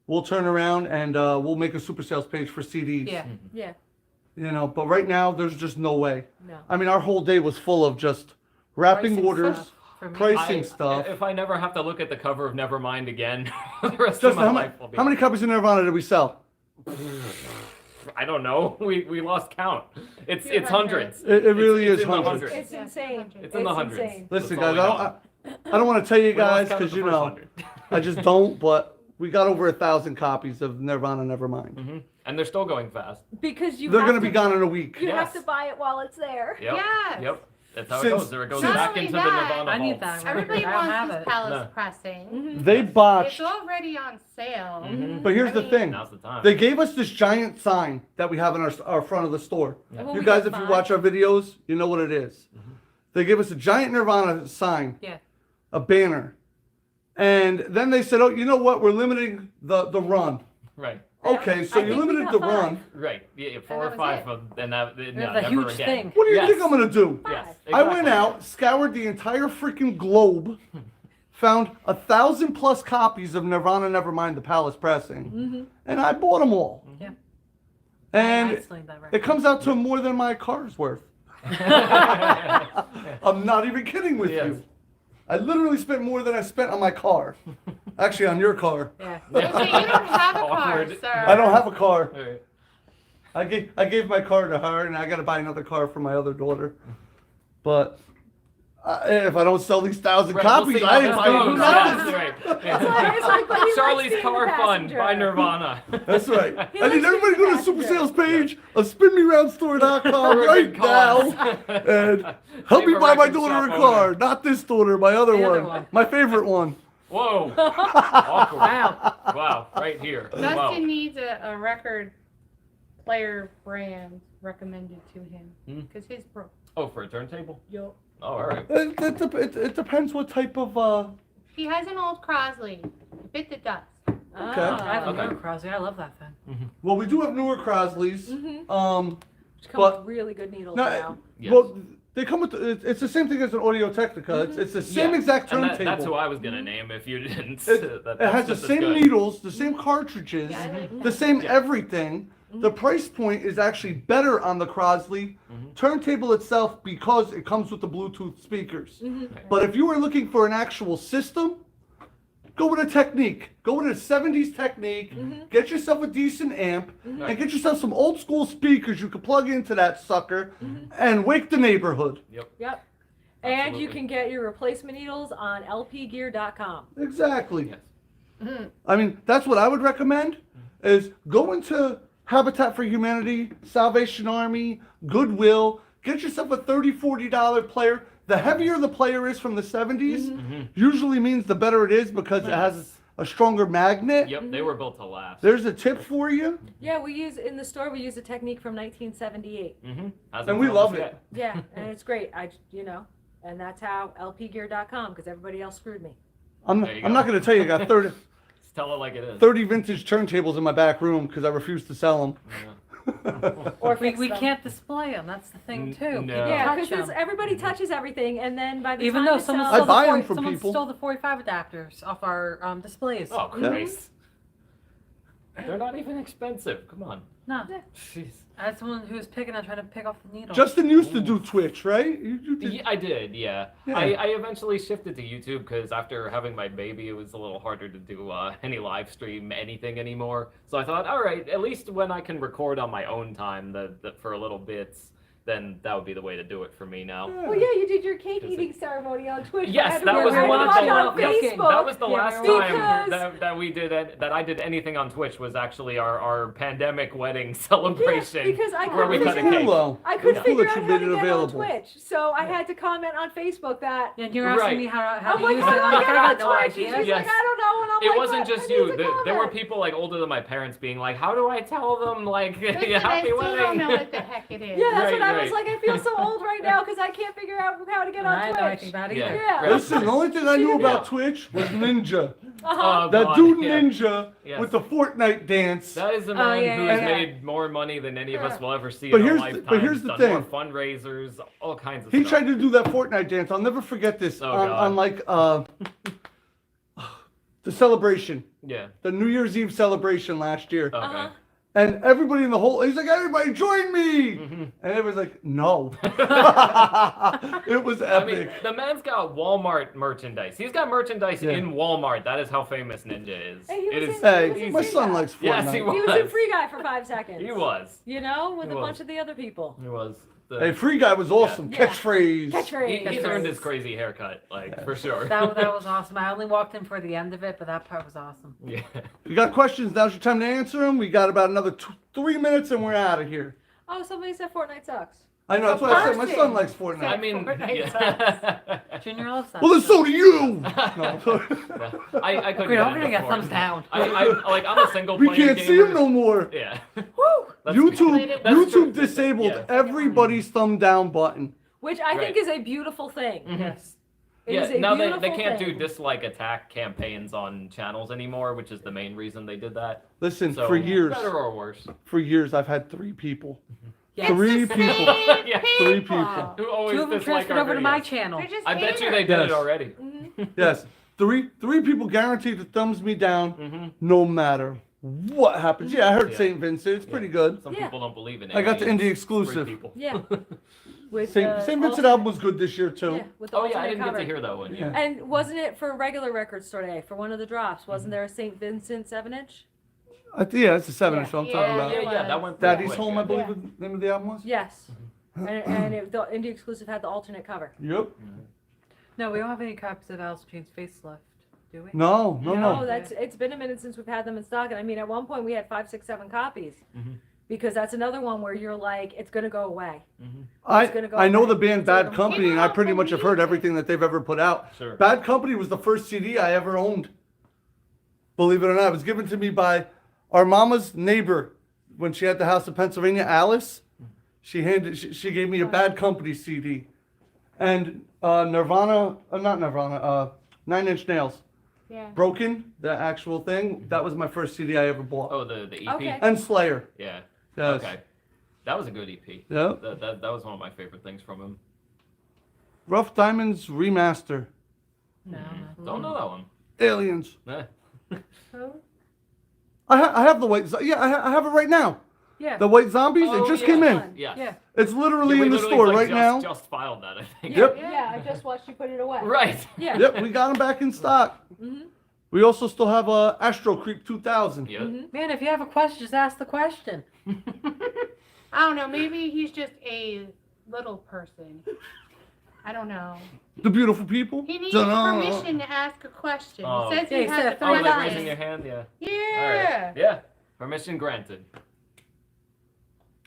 We'll turn around and we'll make a super sales page for CDs. Yeah. Yeah. You know, but right now there's just no way. No. I mean, our whole day was full of just wrapping Pricing orders, stuff for me. pricing stuff. If I never have to look at the cover of Nevermind again, the rest Justin, of my life will be. how many copies of Nirvana did we sell? I don't know. We lost count. It's 200. hundreds. It really It's is in the hundreds. It's Yeah, insane. 200. It's in the It's hundreds. insane. Listen, That's all guys, we know. I don't want to tell you We lost guys count of because the you first know 100. I just don't. But we got over 1,000 copies of Nirvana Nevermind. Mhm. And they're still going fast. Because you They're have gonna to be gone in a week. You have Yes. to buy it while it's there. Yep. Yes. Yep. That's how Since- it goes. There it goes since- back Not into only the that, Nirvana I need vault. that. Everybody I don't have wants this it. palace No. pressing. They It's botched. already on sale. Mhm. But here's I the mean- thing. Now's the time. They gave us this giant sign that we have in our front of the store. And when You we guys, get if you mine- watch our videos, you know what it is. They gave us a giant Nirvana sign, Yeah. a banner. And then they said, oh, you know what? We're limiting the run. Right. Okay, so I you think we limited got the 5. run. Right. Yeah, 4 that or was 5 it. of and that no, the never huge again. thing. What do you Yes. think I'm going to do? Yes. I Exactly. went out, scoured the entire freaking globe, found 1,000 plus copies of Nirvana Nevermind, the Palace pressing, and I bought them all. Yeah. I And explained that right. it comes out to more than my car's worth. I'm not even kidding with Yes. you. I literally spent more than I spent on my car. Actually, on your car. Yeah. Okay, you don't have a car, Awkward. sir. I don't have a car. All right. I gave my car to her, and I got to buy another car for my other daughter. But if I don't sell these 1,000 Right, we'll copies, see I how ain't this buying goes. nothing. Yes, right. It's like when you Charlie's like Car being the Fun passenger. by Nirvana. That's right. He I need likes everybody to being go to the super passenger. sales page of spinmeroundstore.com For a right good now. cause. And help me Save a buy my record daughter a shop car. owner. Not this daughter, my other The other one. one. My favorite one. Whoa. Awkward. Wow. Wow. Right here. Dustin Wow. needs a record player brand recommended to him Hmm. because his broke. Oh, for a turntable? Yo. Oh, all right. It depends what type of. He has an old Crosley. Bit the dust. I have a Okay. Motor Crosby. I love that thing. Well, we do have newer Crosleys. Mhm. Which come But- with really good needles No, now. Yes. Well, they come with. It's the same thing as an Audio Technica. It's the same Yeah. exact And turntable. that's who I was gonna name if you didn't. It That's has the just as same good. needles, the same cartridges, Yeah, I like the same Yeah. everything. The price point is actually better on the Crosley turntable itself because it comes with the Bluetooth speakers. But if you were looking for an actual system, go with a Technique. Go with a 70s Technique. Get yourself a decent amp and get yourself some old school speakers you can plug into that sucker and wake the neighborhood. Yep. And you Absolutely. can get your replacement needles on lpgear.com. Exactly. Yes. I mean, that's what I would recommend is go into Habitat for Humanity, Salvation Army, Goodwill, get yourself a $30, $40 player. The heavier the player is from the 70s, usually means the better it is because it has a stronger magnet. Yep, they were built to last. There's a tip for you. Yeah, we use in the store. We use a technique from 1978. And we love it. Yeah, and it's great. And that's how lpgear.com because everybody else screwed me. I'm There you not go. going to tell you I got 30, Just tell it like it is. 30 vintage turntables in my back room because I refuse to sell them. Or We, fix we them. can't display them. That's the thing too. No. People Yeah, touch because 'em. everybody touches everything, and then by the Even time though it's someone out- I stole, buy the 'em from someone people. stole the 45 adapters off our displays. Oh, Christ. They're not even expensive. Come on. No, Jeez. as someone who was trying to pick off the needle. Justin used to do Twitch, right? You did. Yeah, I did, yeah. Yeah. I eventually shifted to YouTube because after having my baby, it was a little harder to do any live stream anything anymore. So I thought, all right, at least when I can record on my own time for a little bits, then that would be the way to do it for me now. Well, yeah, you did your cake eating ceremony on Twitch. Yes, I had to that was watch one of it the on Facebook. that was the Yeah, last we were- time Because- that we did that I did anything on Twitch was actually our pandemic wedding celebration because I where we couldn't cut a figure cake. Well, I couldn't it's cool figure that out you how made to it get available. on Twitch, so I had to comment on Facebook that. And you're asking Right. me how I'm to like, use how it. do I'm I like, get I on got no Twitch? idea. And she's Yes. like, I don't know. And I'm It like, wasn't what? just I need you. to There were comment. people like older than my parents being like, "How do I tell them like Listen, I happy still wedding?" don't know what the heck it is. Yeah, that's Right, what I was right. like. I feel so old right now because I can't figure out how to get on I Twitch. know anything about it Yeah. either. Yeah. Right. Listen, the only thing I knew Yeah. about Twitch was Ninja. Uh-huh. That God, dude yeah. Ninja Yes. with the Fortnite dance. That is a Oh, man yeah, who yeah, has yeah. made more money than any of us will ever see But in our here's the- lifetime. but here's the Done thing. more fundraisers, all kinds of He stuff. tried to do that Fortnite dance. I'll never forget this Oh, on God. like the celebration, Yeah. the New Year's Eve celebration last year. Okay. Uh-huh. And everybody in the whole, he's like, everybody join me. Mm-hmm. And it was like, no. It was I mean, epic. the man's got Walmart merchandise. He's got merchandise Yeah. in Walmart. That is how famous Ninja is. Hey, he It was is. in- Hey, He my was son in likes Fortnite. Yes, he He was was. in Free Guy for 5 seconds. He was. You know, with He a was. bunch of the other people. He was. Hey, Free Guy was awesome. Yeah. Catchphrase. Catchphrase. He's earned his crazy haircut, like for sure. That was awesome. I only walked in for the end of it, but that part was awesome. Yeah. You got questions? Now's your time to answer them. We got about another 3 minutes and we're out of here. Oh, somebody said Fortnite sucks. I know, that's what I said. My Person. son likes Fortnite. I mean, Fortnite yeah. Junior loves that. Well, then so do you. No. I couldn't We're get all gonna into get thumbs Fortnite. down. I like I'm a single We player can't gamer. see him no more. Yeah. Woo! That's YouTube, good. That's true. YouTube disabled Yeah. everybody's thumb down button. Which I think Right. is a beautiful thing. Yes. It Yeah, is a now they beautiful can't do thing. dislike attack campaigns on channels anymore, which is the main reason they did that. Listen, So for years, better or worse. I've had 3 people. Yes. 3 people. Yeah. 3 people. Wow. Who always Two of them dislike transferred our over to my videos. channel. They're just I bet you haters. they did Yes. it already. Mm-hmm. Yes, 3 people guaranteed to thumbs me down Mm-hmm. no matter what happens. Yeah, I heard Yeah. St. Vincent. It's pretty good. Some Yeah. people don't believe in it. I got the indie exclusive. Yeah. With St. Vincent alternate- album was good this year too. Yeah, with the Oh yeah, I alternate didn't get cover. to hear that one. Yeah. And wasn't it for regular record store day for one of the drops? Wasn't there a St. Vincent 7-inch? Yeah, it's a 7 Yeah. so I'm Yeah, talking Yeah, about. yeah, that went pretty Daddy's quick, Home, yeah. I believe Yeah. the name of the album was. Yes. The indie exclusive had the alternate cover. Yep. No, we don't have any copies of Alice Jane's Facelift, do we? No. No, it's been a minute since we've had them in stock. And I mean, at one point we had 5, 6, 7 copies. Mhm. Because that's another one where you're like, it's gonna go away. gonna go I know away. the band Bad So- Company, and I pretty much have heard everything that they've ever put out. Sure. Bad Company was the first CD I ever owned. Believe it or not, it was given to me by our mama's neighbor when she had the house in Pennsylvania, Alice. She gave me a Bad Company CD, and Nirvana, not Nirvana, 9 Inch Nails, Yeah. Broken, the actual thing. That was my first CD I ever bought. Oh, the EP. Okay. And Slayer. Yeah. Yes. Okay. That was a good EP. Yep. That was one of my favorite things from him. Rough Diamonds remaster. No. Don't know that one. Aliens. Eh. Oh. I have the white. Yeah, I have it right now. Yeah. The white zombies, Oh, it just yeah. came in. Yeah. Yeah. It's literally we in the literally, store like, right now. Just filed that, I think. Yep. Yeah, I just watched you put it away. Right. Yeah. Yep, we got them back in stock. Mhm. We also still have a Astro Creep 2000. Yep. Man, if you have a question, just ask the question. I don't know. Maybe he's just a little person. I don't know. The beautiful people. He needs Dun-dun. permission to ask a question. Oh. He says Yeah, he he has said a Oh, like Nice. raising your hand, yeah. Yeah. All right. Yeah. Permission granted.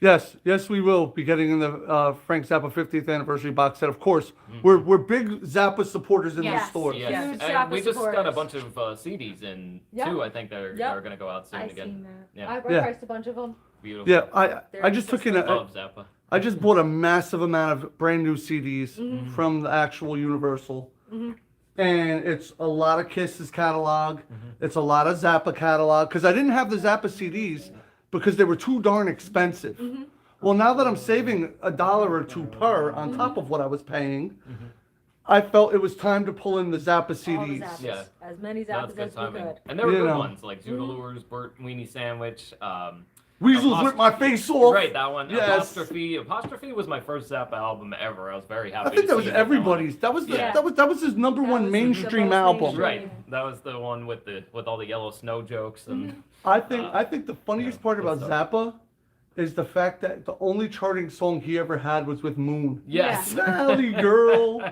Yes, we will be getting in the Frank Zappa 50th anniversary box set. Of course, we're big Zappa supporters in Yes. the store. Yes. Huge And Zappa we just got a supporters. bunch of CDs in Yep. too. I think that Yep. are going to go out soon I again. seen that. Yeah. I Yeah. priced a bunch of them. Beautiful. Yeah, I just took in Love Zappa. I just bought a massive amount of brand new CDs Mm-hmm. from the actual Universal. And it's a lot of Kiss's catalog. It's a lot of Zappa catalog. Because I didn't have the Zappa CDs because they were too darn expensive. Well, now that I'm saving $1 or $2 per on top of what I was paying, I felt it was time to pull in the Zappa All the CDs. Zappas. Yeah. As many That's Zappas good as we timing. could. And there were You good know. ones like Zoodaloo's, Burt Weenie Sandwich. Weasels ripped my face off. Right, that one. Yes. Apostrophe was my first Zappa album ever. I was very happy. I think to that was see everybody's. That was the, Yeah. that was his number That one was the mainstream most album. mainstream. Right, that was the one with all the yellow snow jokes and I think the funniest part about good Zappa is the fact that the only charting song he ever had was with Moon. yes, Valley Girl.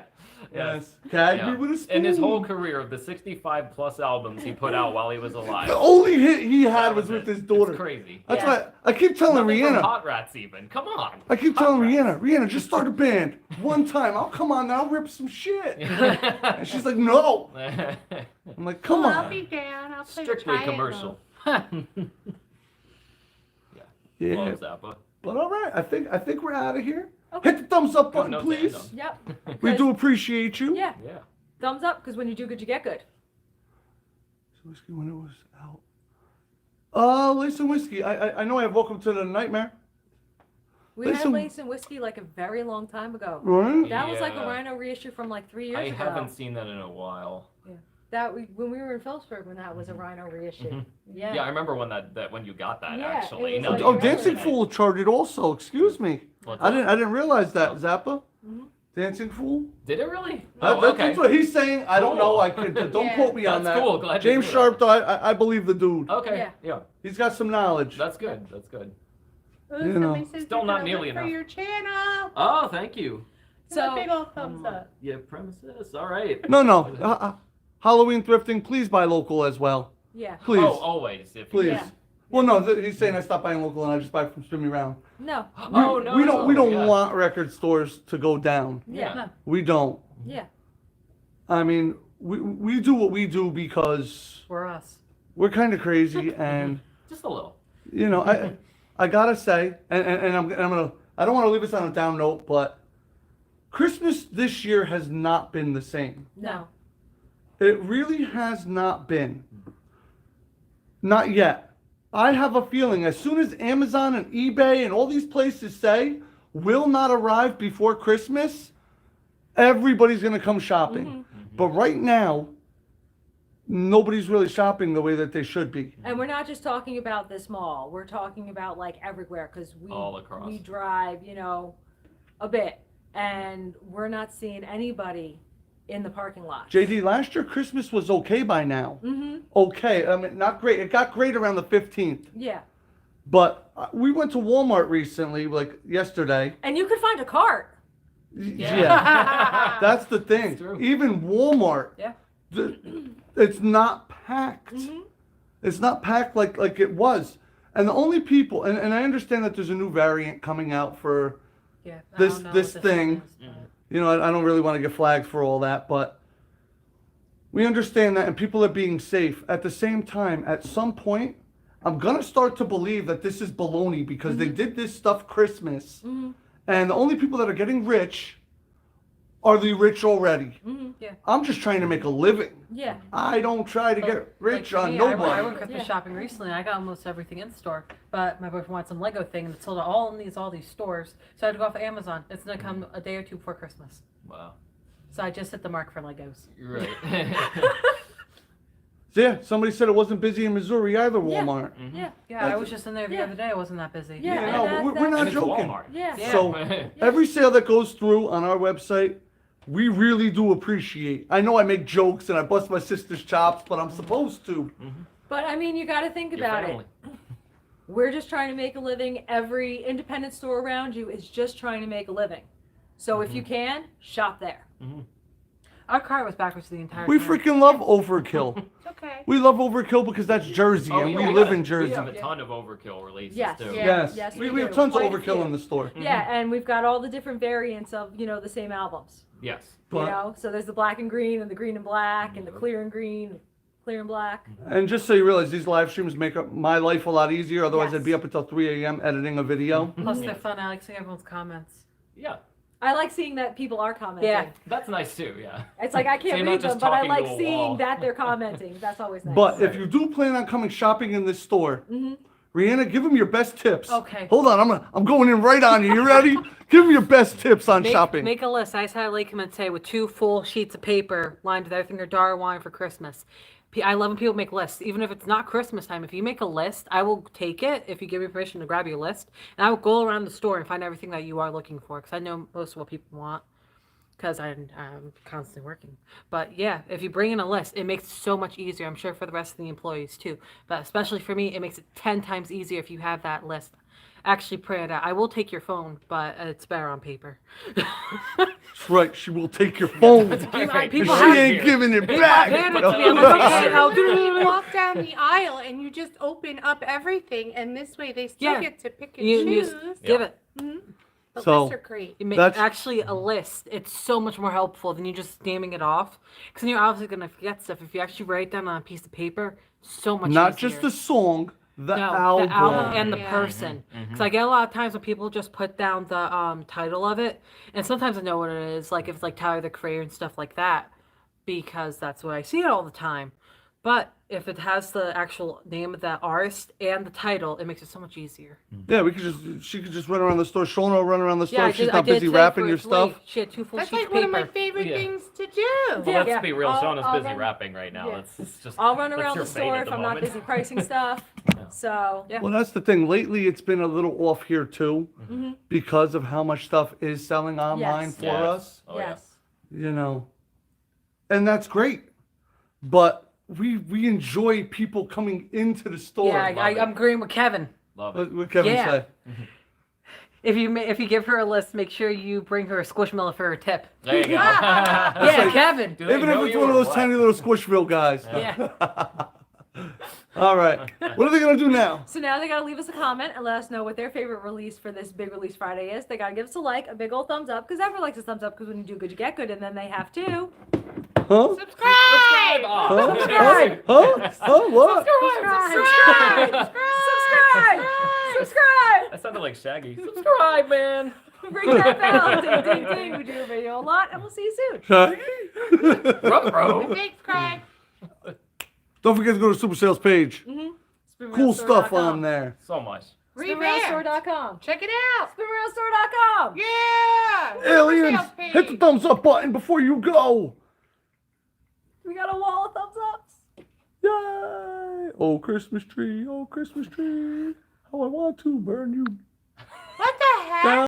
yes. Gag Yeah. me with a spoon. In his whole career of the 65 plus albums he put out while he was alive. The only hit he had That was with it. his daughter. It's crazy. That's Yeah. why I keep telling Nothing from Rhianna. Hot Rats even. Come on. I keep telling Hot Rhianna, just start a band. One time, I'll come on, I'll rip some shit. And Rats. she's like, no. I'm like, come I'll on. be down. I'll play Strictly triangle. commercial. Yeah. Love Zappa. But all right, I think we're out of here. Okay. Hit the thumbs up button, note to please. end on. Yep. We do appreciate you. Yeah. Yeah. Thumbs up, because when you do good, you get good. Whiskey when it was out. Lace and Whiskey. I know I have Welcome to the Nightmare. We Lace had and- Lace and Whiskey like a very long time ago. Right? That was like a Yeah. Rhino reissue from like 3 years I ago. haven't seen that in a while. When we were in Phillipsburg when that was a Rhino reissue. Mhm. Yeah. Yeah, I remember when when you got that Yeah, actually. it was Now like- that Oh, you Dancing mention it. Fool charted also. Excuse me. What's I that? didn't realize that. Zappa. Mhm. Dancing Fool. Did it really? That's what he's saying. I don't know. Cool. I could don't Yeah. quote me on That's that. cool. Glad you James knew Sharp, that. though, I believe the dude. Okay. Yeah. Yeah. He's got some knowledge. That's good. That's good. Ooh, You somebody know. says Still they're not gonna nearly look for enough. your channel. Oh, thank you. So So- big old thumbs up. Yeah, premises. All right. No. Halloween thrifting. Please buy local as well. Yeah. Please. Oh, always. If Please. Yeah. Well, no. He's saying I stopped buying local and I just buy from Spimmy Round. No. Oh no. We don't yeah. want record stores to go down. Yeah. No. We don't. Yeah. I mean, we do what we do because For us. we're kind of crazy, and Just a little. you know, I gotta say, and I'm gonna, I don't want to leave us on a down note, but Christmas this year has not been the same. No. It really has not been. Not yet. I have a feeling as soon as Amazon and eBay and all these places say will not arrive before Christmas, everybody's gonna come shopping. But right now, nobody's really shopping the way that they should be. And we're not just talking about this mall. We're talking about like everywhere because All across. we drive, a bit, and we're not seeing anybody in the parking lot. JD, last year Christmas was okay by now. Mm-hmm. Okay, I mean, not great. It got great around the 15th. Yeah. But we went to Walmart recently, like yesterday. And you could find a cart. Yeah. That's the thing. It's true. Even Walmart, Yeah. it's not packed. Mm-hmm. It's not packed like it was. And the only people, and I understand that there's a new variant coming out for, Yeah. I This- don't know this what thing. is. you know, I don't really want to get flagged for all that, but we understand that and people are being safe. At the same time, at some point, I'm going to start to believe that this is baloney because they did this stuff Christmas. Mm-hmm. And the only people that are getting rich are the rich already. Mm-hmm. Yeah. I'm just trying to make a living. Yeah. I don't try to get rich Like for on me, nobody. I went Christmas Yeah. shopping recently. I got almost everything in store, but my boyfriend wanted some Lego thing, and it's sold at all these stores. So I had to go off of Amazon. It's gonna come a day or two before Christmas. Wow. So I just hit the mark for Legos. You're right. Yeah, somebody said it wasn't busy in Missouri either, Yeah. Walmart. Yeah. Yeah, I was just in there the Yeah. other day. It wasn't that busy. Yeah, Yeah, and no, that- we're that's- not And it's joking. Walmart. Yeah. Yeah. So every sale that goes through on our website, we really do appreciate. I know I make jokes and I bust my sister's chops, but I'm supposed to. But I mean, you got to think Your about family. it. We're just trying to make a living. Every independent store around you is just trying to make a living. So if you can, shop there. Our car was backwards the entire We time. freaking love Overkill. It's okay. We love Overkill because that's Jersey Oh, and yeah, we live got- in Jersey. We have a ton of Overkill releases Yes. too. Yeah. Yes, Yes, we we have do. tons of Quite a Overkill few. in the store. Yeah, and we've got all the different variants of, the same albums. Yes. You But- know, so there's the black and green and the green and black and the clear and green, clear and black. And just so you realize, these live streams make up my life a lot easier. Otherwise, Yes. I'd be up until 3 a.m. editing a video. Plus, they're fun. I like seeing everyone's comments. Yeah. I like seeing that people are commenting. Yeah. That's nice too. Yeah. It's like I So can't you're not read them, just but I talking like to a seeing wall. that they're commenting. That's always nice. But if you do plan on coming shopping in this store, Rhianna, give them your best tips. Okay. Hold on, I'm going in right on you. You ready? Give them your best tips on shopping. Make a list. I just had a lady come and say with 2 full sheets of paper lined with everything your daughter wanted for Christmas. I love when people make lists, even if it's not Christmas time. If you make a list, I will take it if you give me permission to grab your list, and I will go around the store and find everything that you are looking for because I know most of what people want because I'm constantly working. But yeah, if you bring in a list, it makes it so much easier. I'm sure for the rest of the employees too, but especially for me, it makes it 10 times easier if you have that list. Actually, print it out. I will take your phone, but it's better on paper. That's right, she will take your phone. People She have- ain't giving it back. hand it to me. I'm like, okay, I'll do You it. walk down the aisle and you just open up everything, and this way they still Yeah. get to pick and You choose. just give it. The So- lists are great. You make That's- actually a list. It's so much more helpful than you just naming it off. Because then you're obviously gonna forget stuff. If you actually write it down on a piece of paper, so much Not easier. just the song, the No, album. the album and the Yeah. person. Because I get a lot of times when people just put down the title of it, and sometimes I know what it is, like if it's like Tyler the Creator and stuff like that, because that's what I see it all the time. But if it has the actual name of that artist and the title, it makes it so much easier. Yeah, she could just run around the store. Shona run around the store. I She's did- not I did busy today wrapping for your it's late. stuff. She had 2 full That's sheets like of one of paper. my favorite Yeah. things to do. Well, Yeah. let's be real. I'll- Shauna's I'll busy run- rapping right now. yeah. It's just. I'll run that's around your the fate store at if the I'm not moment. busy pricing stuff. So Yeah. Well, that's the thing. Lately, it's been a little off here too, because of how much stuff is selling online Yes. for Yes. us. Oh, yeah. yes. You know, and that's great. But we enjoy people coming into the store. Yeah, Love it. I'm agreeing with Kevin. Love What it. what Kevin Yeah. say? If you give her a list, make sure you bring her a Squishmallow for her tip. There you go. Yeah, Kevin. Do they Even if know it's you one of or those what? tiny little Squishville guys. Yeah. All right. What are they gonna do now? So now they gotta leave us a comment and let us know what their favorite release for this big release Friday is. They gotta give us a like, a big old thumbs up, because everyone likes a thumbs up. Because when you do good, you get good, and then they have to. Huh? Subscribe! Oh, Huh? Huh? Huh? What? Subscribe! Subscribe! That sounded like Shaggy. Subscribe, man. Ring that bell! Ding, ding, ding! We do a video a lot, and we'll see you soon. Huh? Ruh-roh. Thanks, Craig. Don't forget to go to Super Sales page. Cool stuff on there. So much. Revamped. SpinRailStore.com. Check it out. SpinRailStore.com. Yeah. Aliens, Sales page. hit the thumbs up button before you go. We got a wall of thumbs ups. Yay! Oh, Christmas tree, how I want to burn you. What the heck?